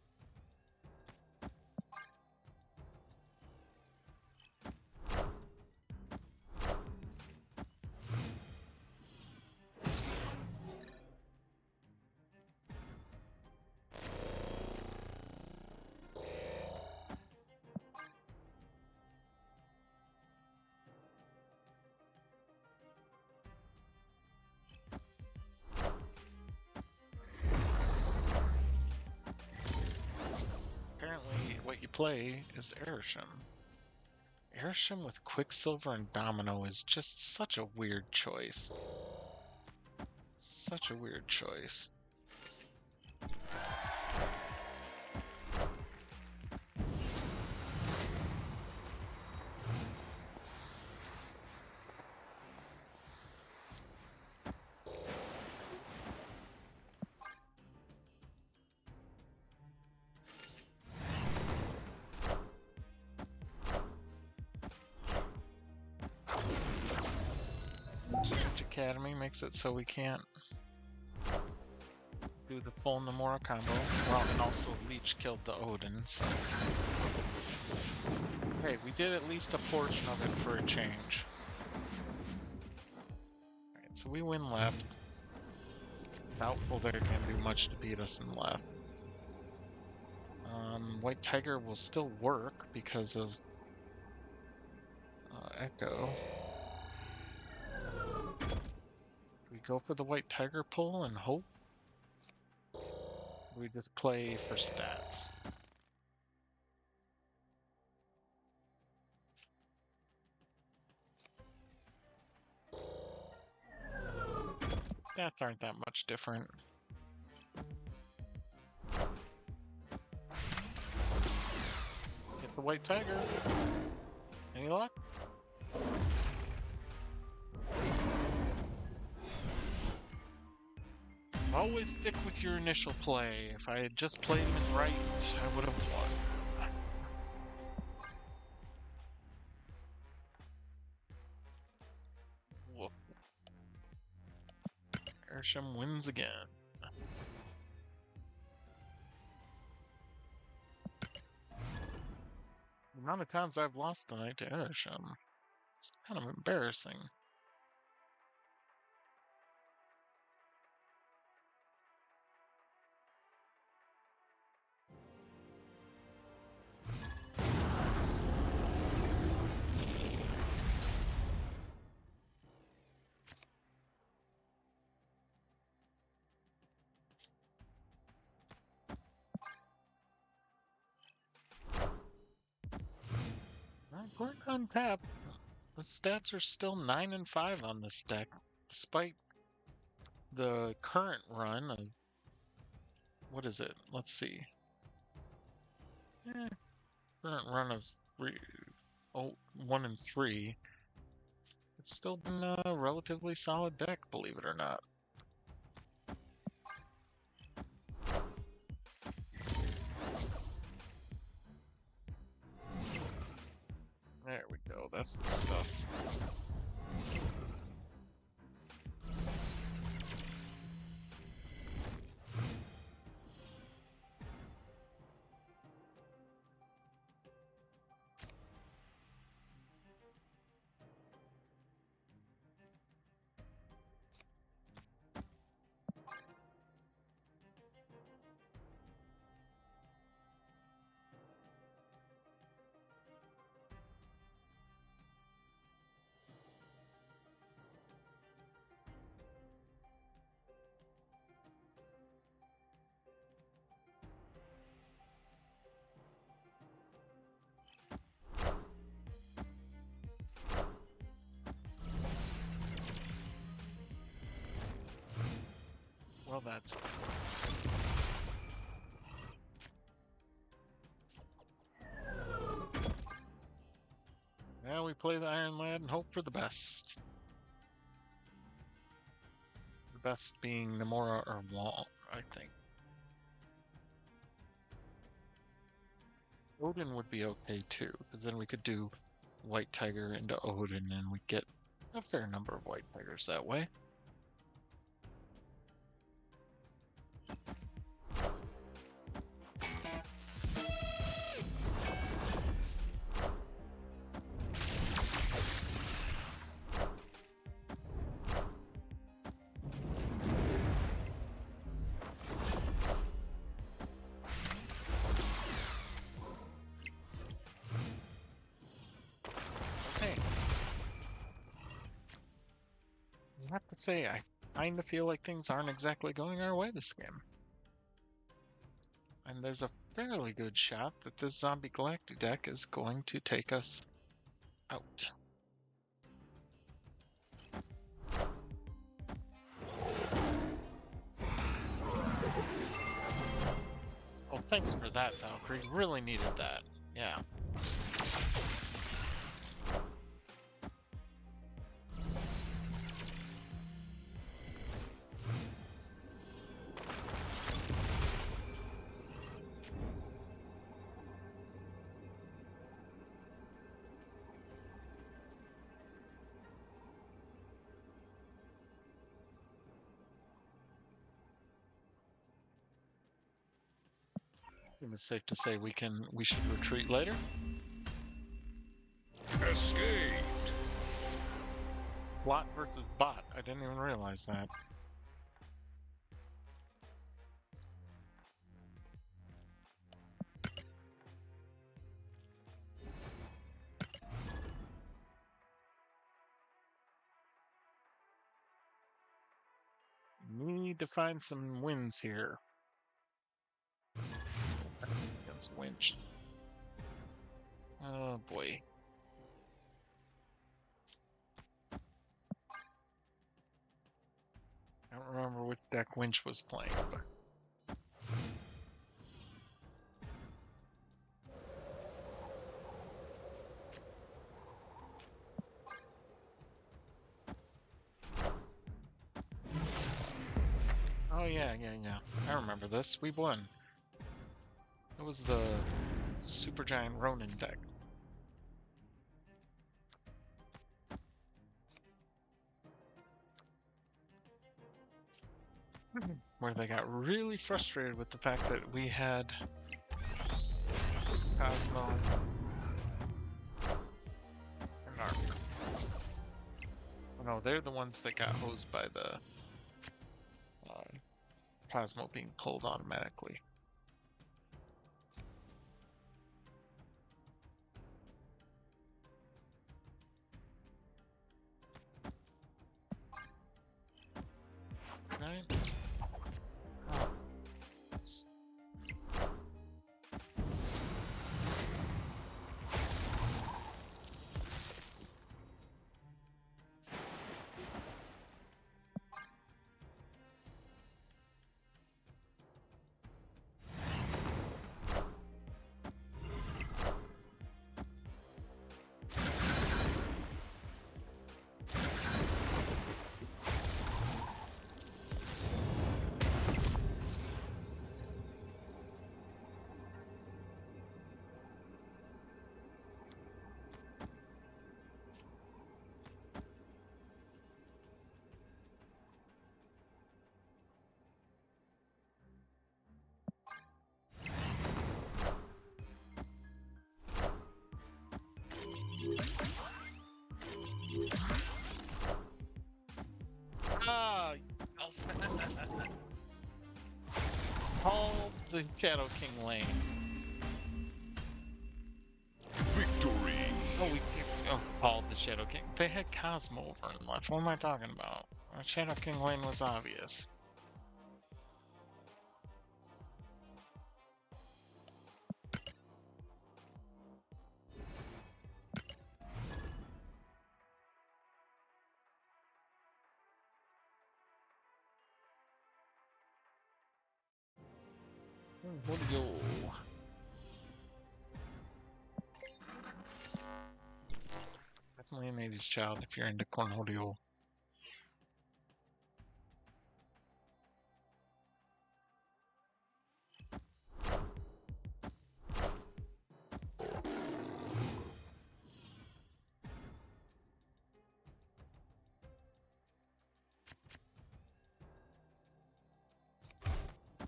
play is Airsham. Airsham with Quicksilver and Domino is just such a weird choice. Such a weird choice. Academy makes it so we can't do the full Nomura combo. Well, and also Leech killed the Odin, so... Hey, we did at least a portion of it for a change. Alright, so we win left. Doubtful they can do much to beat us in left. White Tiger will still work because of Echo. We go for the White Tiger pull and hope? We just play for stats. Stats aren't that much different. Get the White Tiger. Any luck? Always stick with your initial play. If I had just played it right, I would have won. Whoop. Airsham wins again. The amount of times I've lost tonight to Airsham, it's kind of embarrassing. We're untapped. The stats are still 9 and 5 on this deck, despite the current run of what is it? Let's see. Current run of 1 and 3. It's still been a relatively solid deck, believe it or not. There we go, that's the stuff. Well, that's... Now we play the Iron Lad and hope for the best. The best being Nomura or Wong, I think. Odin would be okay too, because then we could do White Tiger into Odin and we'd get a fair number of White Tigers that way. I have to say, I kind of feel like things aren't exactly going our way this game. And there's a fairly good shot that this Zombie Galactic deck is going to take us out. Oh, thanks for that, Valkyrie. Really needed that. Yeah. I think it's safe to say we should retreat later. Escaped. Bot versus bot. I didn't even realize that. Need to find some wins here. Against Winch. Oh boy. I don't remember which deck Winch was playing, but oh yeah. I remember this. We won. It was the Supergiant Ronin deck. Where they got really frustrated with the fact that we had Cosmo and Arc. Oh, no, they're the ones that got hosed by the Cosmo being pulled automatically. Right? Oh. Ah, call the Shadow King lane. Victory. Called the Shadow King. They had Cosmo over and left. What am I talking about? Shadow King lane was obvious. Yo. Definitely an 80s child if you're into Cornholio.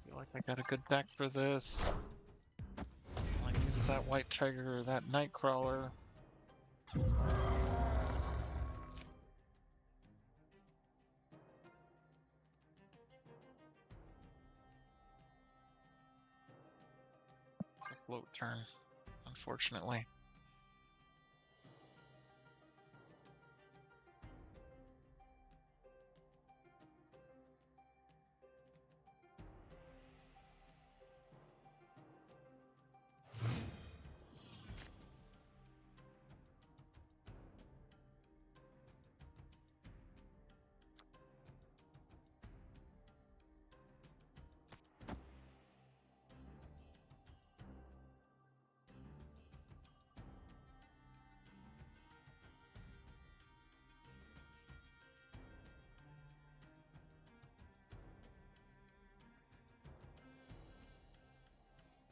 Feel like I got a good deck for this. I use that White Tiger or that Nightcrawler. Float turn, unfortunately.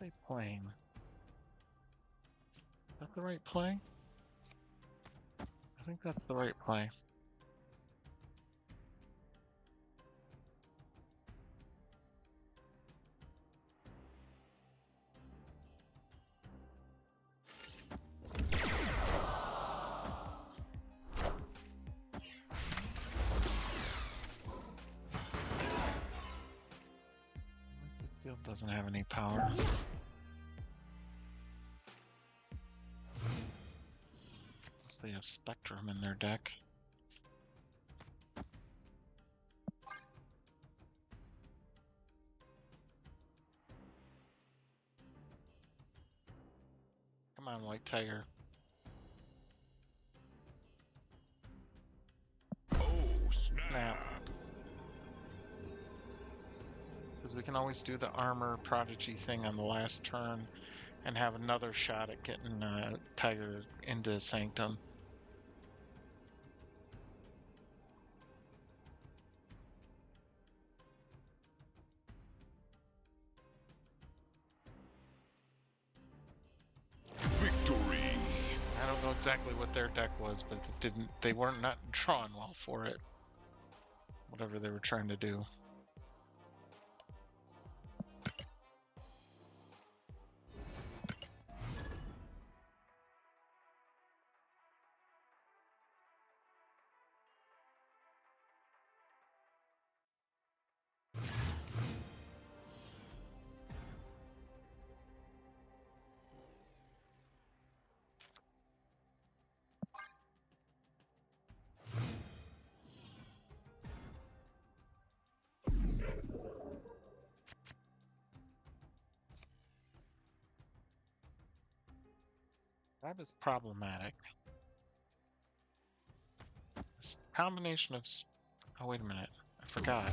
They playing. Is that the right play? I think that's the right play. Field doesn't have any power. Unless they have Spectrum in their deck. Come on, White Tiger. Oh, snap. Because we can always do the armor prodigy thing on the last turn and have another shot at getting Tiger into Sanctum. Victory. I don't know exactly what their deck was, but they weren't not drawn well for it. Whatever they were trying to do. That is problematic. This combination of... Oh, wait a minute. I forgot.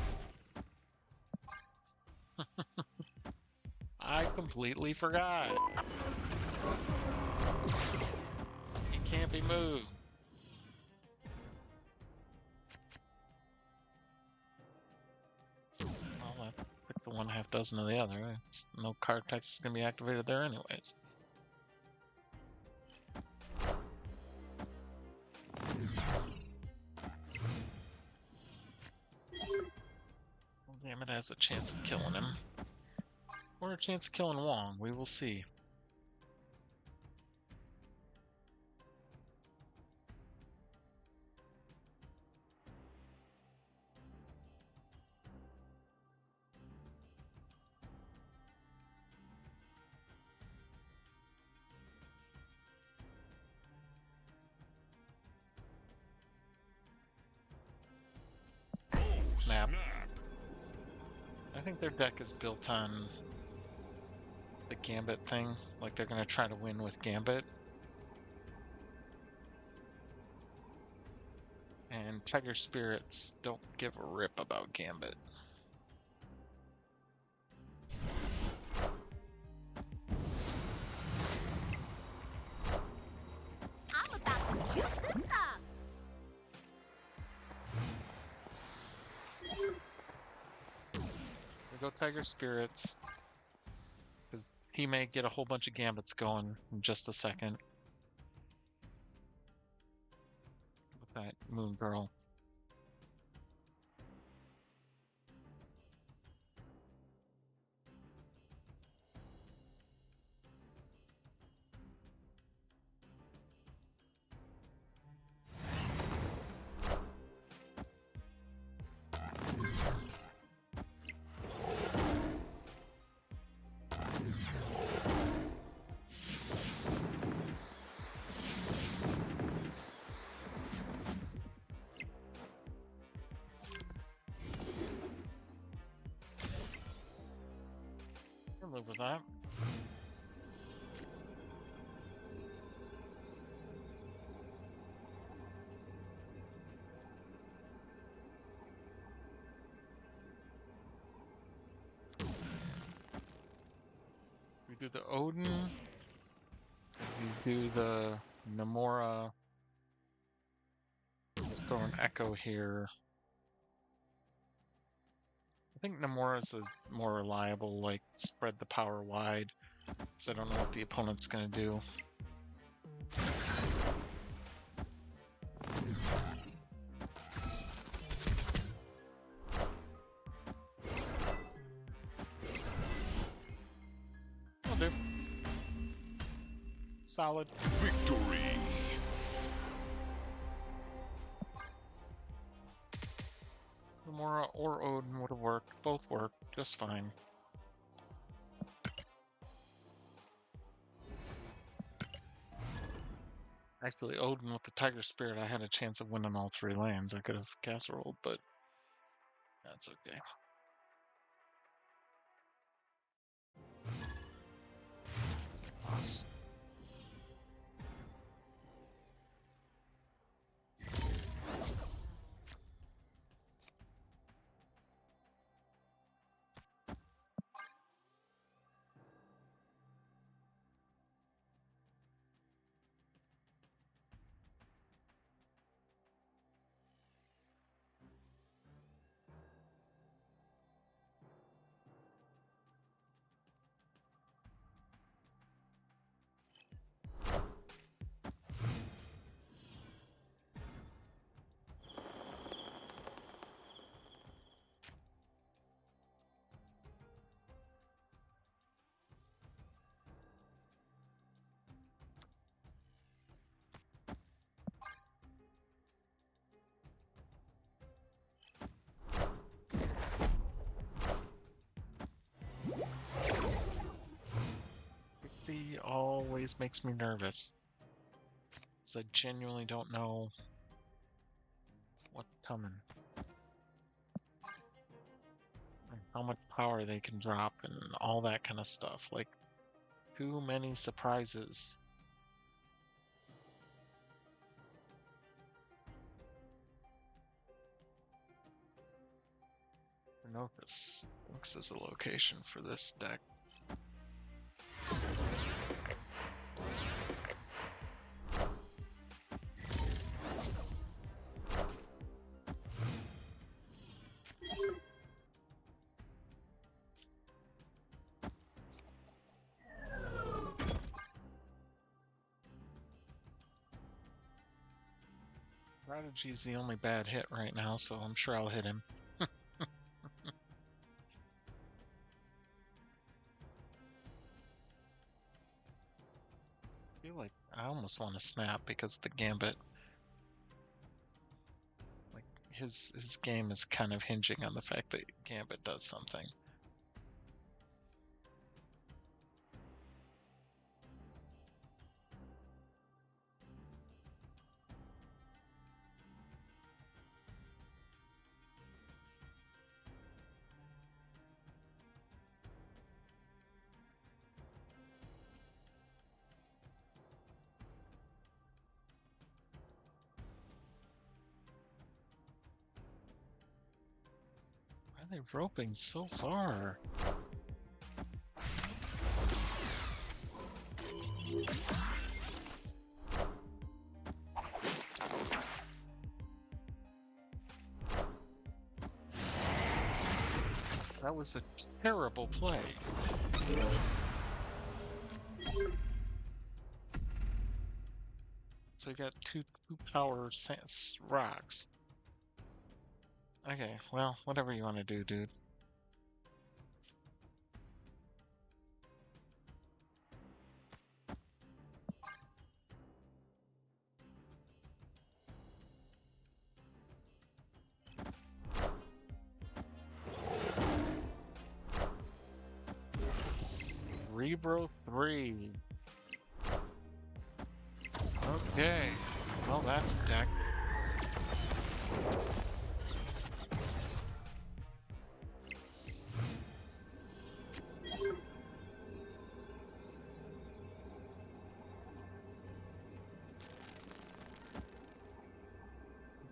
I completely forgot. He can't be moved. Well, I picked the 1/2 dozen of the other. No card text is going to be activated there anyways. Well, damn, it has a chance of killing him. Or a chance of killing Wong. We will see. Snap. I think their deck is built on the Gambit thing. Like they're going to try to win with Gambit. And Tiger Spirits don't give a rip about Gambit. I'm about to juice this up. We go Tiger Spirits. Because he may get a whole bunch of Gambits going in just a second. With that Moon Girl. I'll live with that. We do the Odin. We do the Namora. Let's throw an Echo here. I think Namora's a more reliable, like, spread the power wide. Because I don't know what the opponent's going to do. Will do. Solid. Victory. Gamora or Odin would have worked. Both work just fine. Actually, Odin with the Tiger Spirit, I had a chance of winning all 3 lands. I could have casseroled, but that's okay. Loss. He always makes me nervous. Because I genuinely don't know what's coming. And how much power they can drop and all that kind of stuff. Like, too many surprises. Renokus thinks is a location for this deck. Prodigy's the only bad hit right now, so I'm sure I'll hit him. I feel like I almost want to snap because of the Gambit. Like his game is kind of hinging on the fact that Gambit does something. Why are they roping so far? That was a terrible play. So you got two power rocks. Okay, well, whatever you want to do, dude. Rebro 3. Okay, well, that's a deck.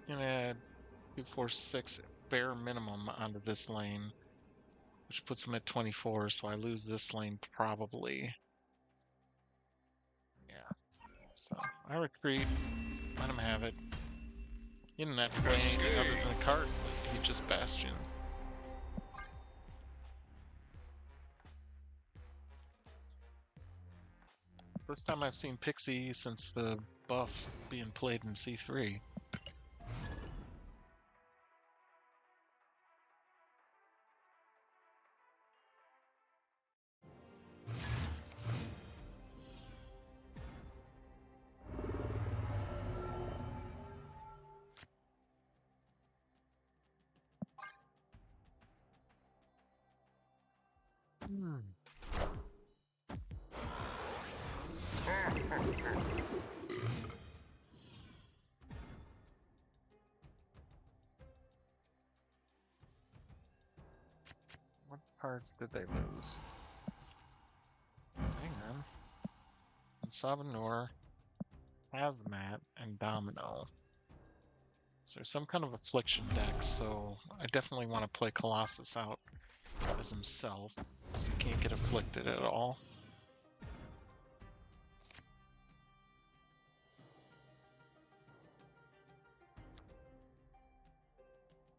Gonna add 2, 4, 6 bare minimum onto this lane, which puts him at 24, so I lose this lane probably. Yeah. So I retreat, let him have it. He didn't have to play anything other than the cards that he just bastioned. First time I've seen Pixie since the buff being played in C3. What cards did they lose? Hang on. Savanor, Hazmat, and Domino. So there's some kind of affliction deck, so I definitely want to play Colossus out as himself, because he can't get afflicted at all.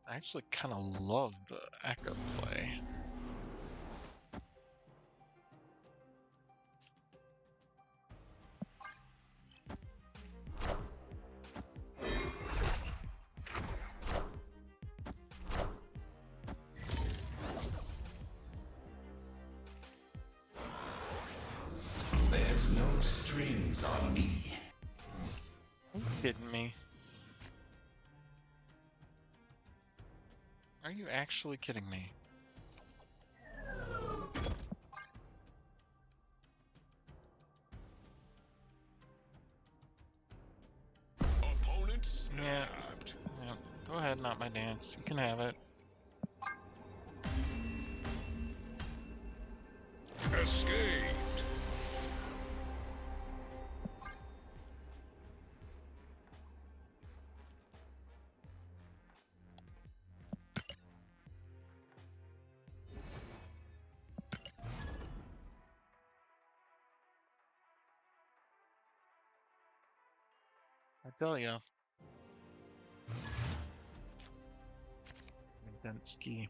I actually kind of love the Echo play. There's no strings on me. Are you kidding me? Are you actually kidding me? Opponent Yeah. snapped. Yeah, go ahead, not my dance. You can have it. Escaped. I tell ya. Densky.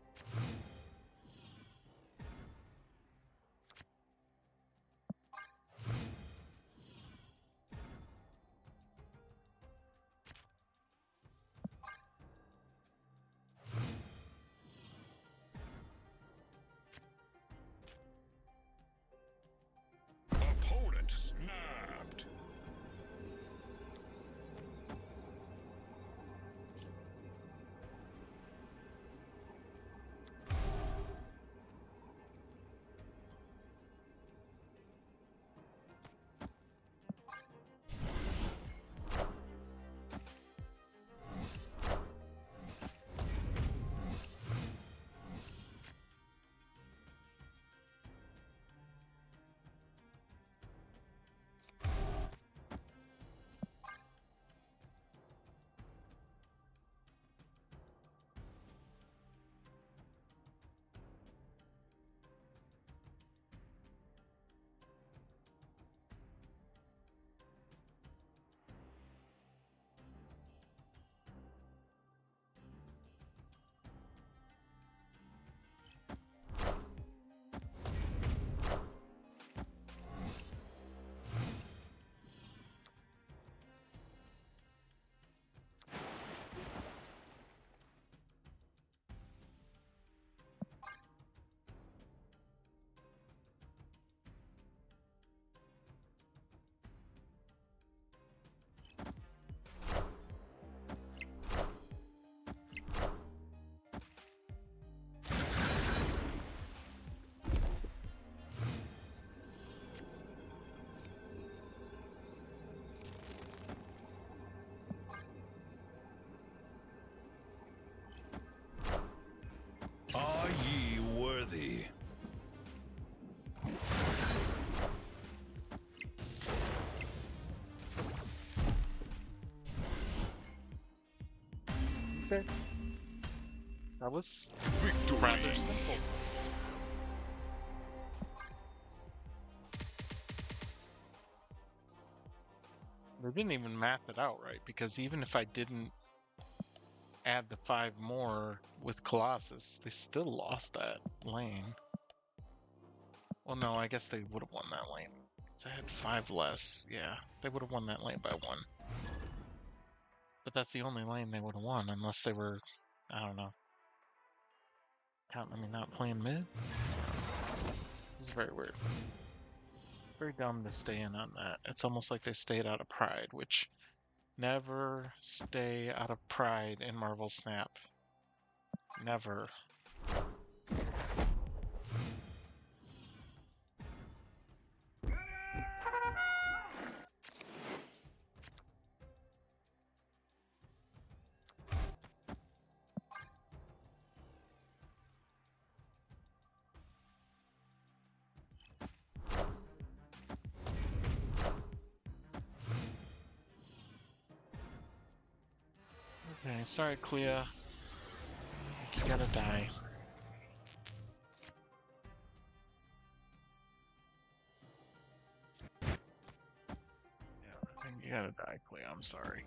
Opponent snapped. Are ye worthy? Okay. That was Victory. rather simple. They didn't even map it out right, because even if I didn't add the 5 more with Colossus, they still lost that lane. Well, no, I guess they would have won that lane. So I had 5 less. Yeah, they would have won that lane by 1. But that's the only lane they would have won unless they were, I don't know, not playing mid? This is very weird. Very dumb to stay in on that. It's almost like they stayed out of pride, which never stay out of pride in Marvel Snap. Never. Okay, sorry, Clea. I think you gotta die. Yeah, I think you gotta die, Clea. I'm sorry.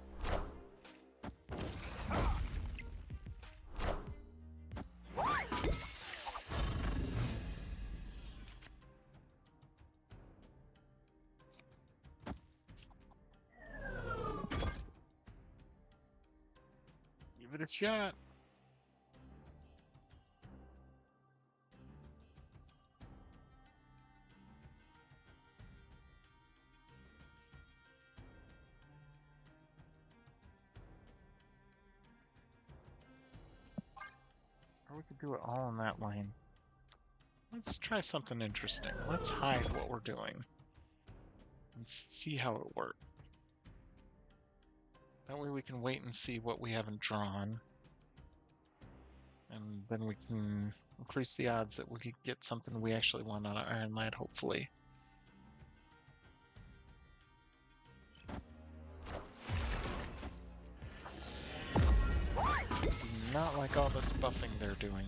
Give it a shot. Or we could do it all in that lane. Let's try something interesting. Let's hide what we're doing. And see how it works. That way we can wait and see what we haven't drawn. And then we can increase the odds that we could get something we actually want out of Iron Lad, hopefully. Do not like all this buffing they're doing.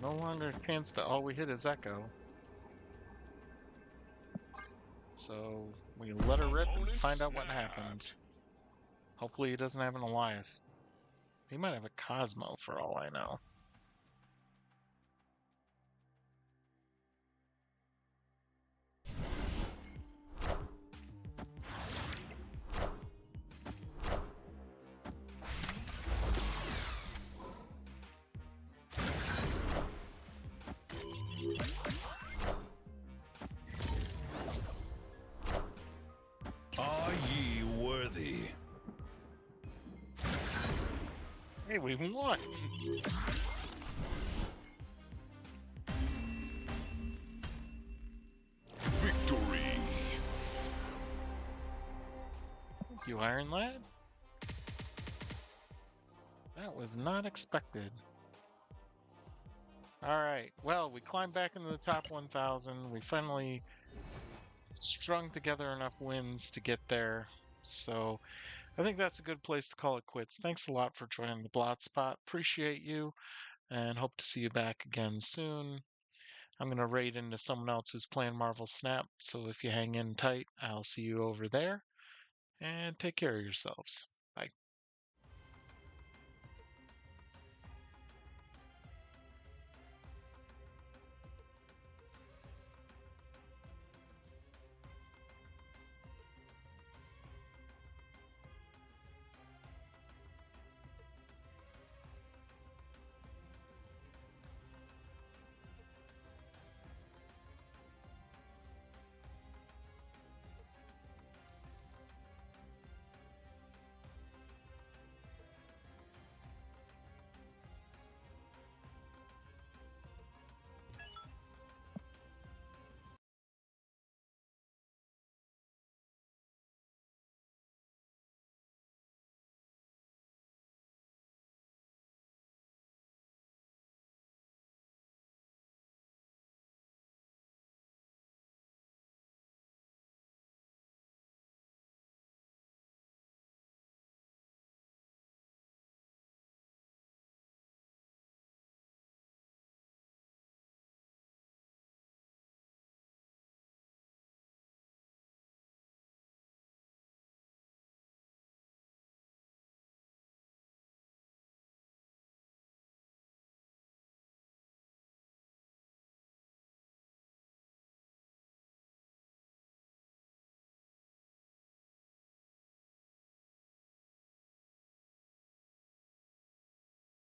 No longer a chance that all we hit is Echo. So we let her rip and find out what happens. Hopefully he doesn't have an Eliath. He might have a Cosmo for all I know. Are ye worthy? Hey, we won! Victory! Thank you, Iron Lad. That was not expected. Alright, well, we climbed back into the top 1,000. We finally strung together enough wins to get there. So I think that's a good place to call it quits. Thanks a lot for joining the Blot Spot. Appreciate you and hope to see you back again soon. I'm going to raid into someone else who's playing Marvel Snap. So if you hang in tight, I'll see you over there. And take care of yourselves.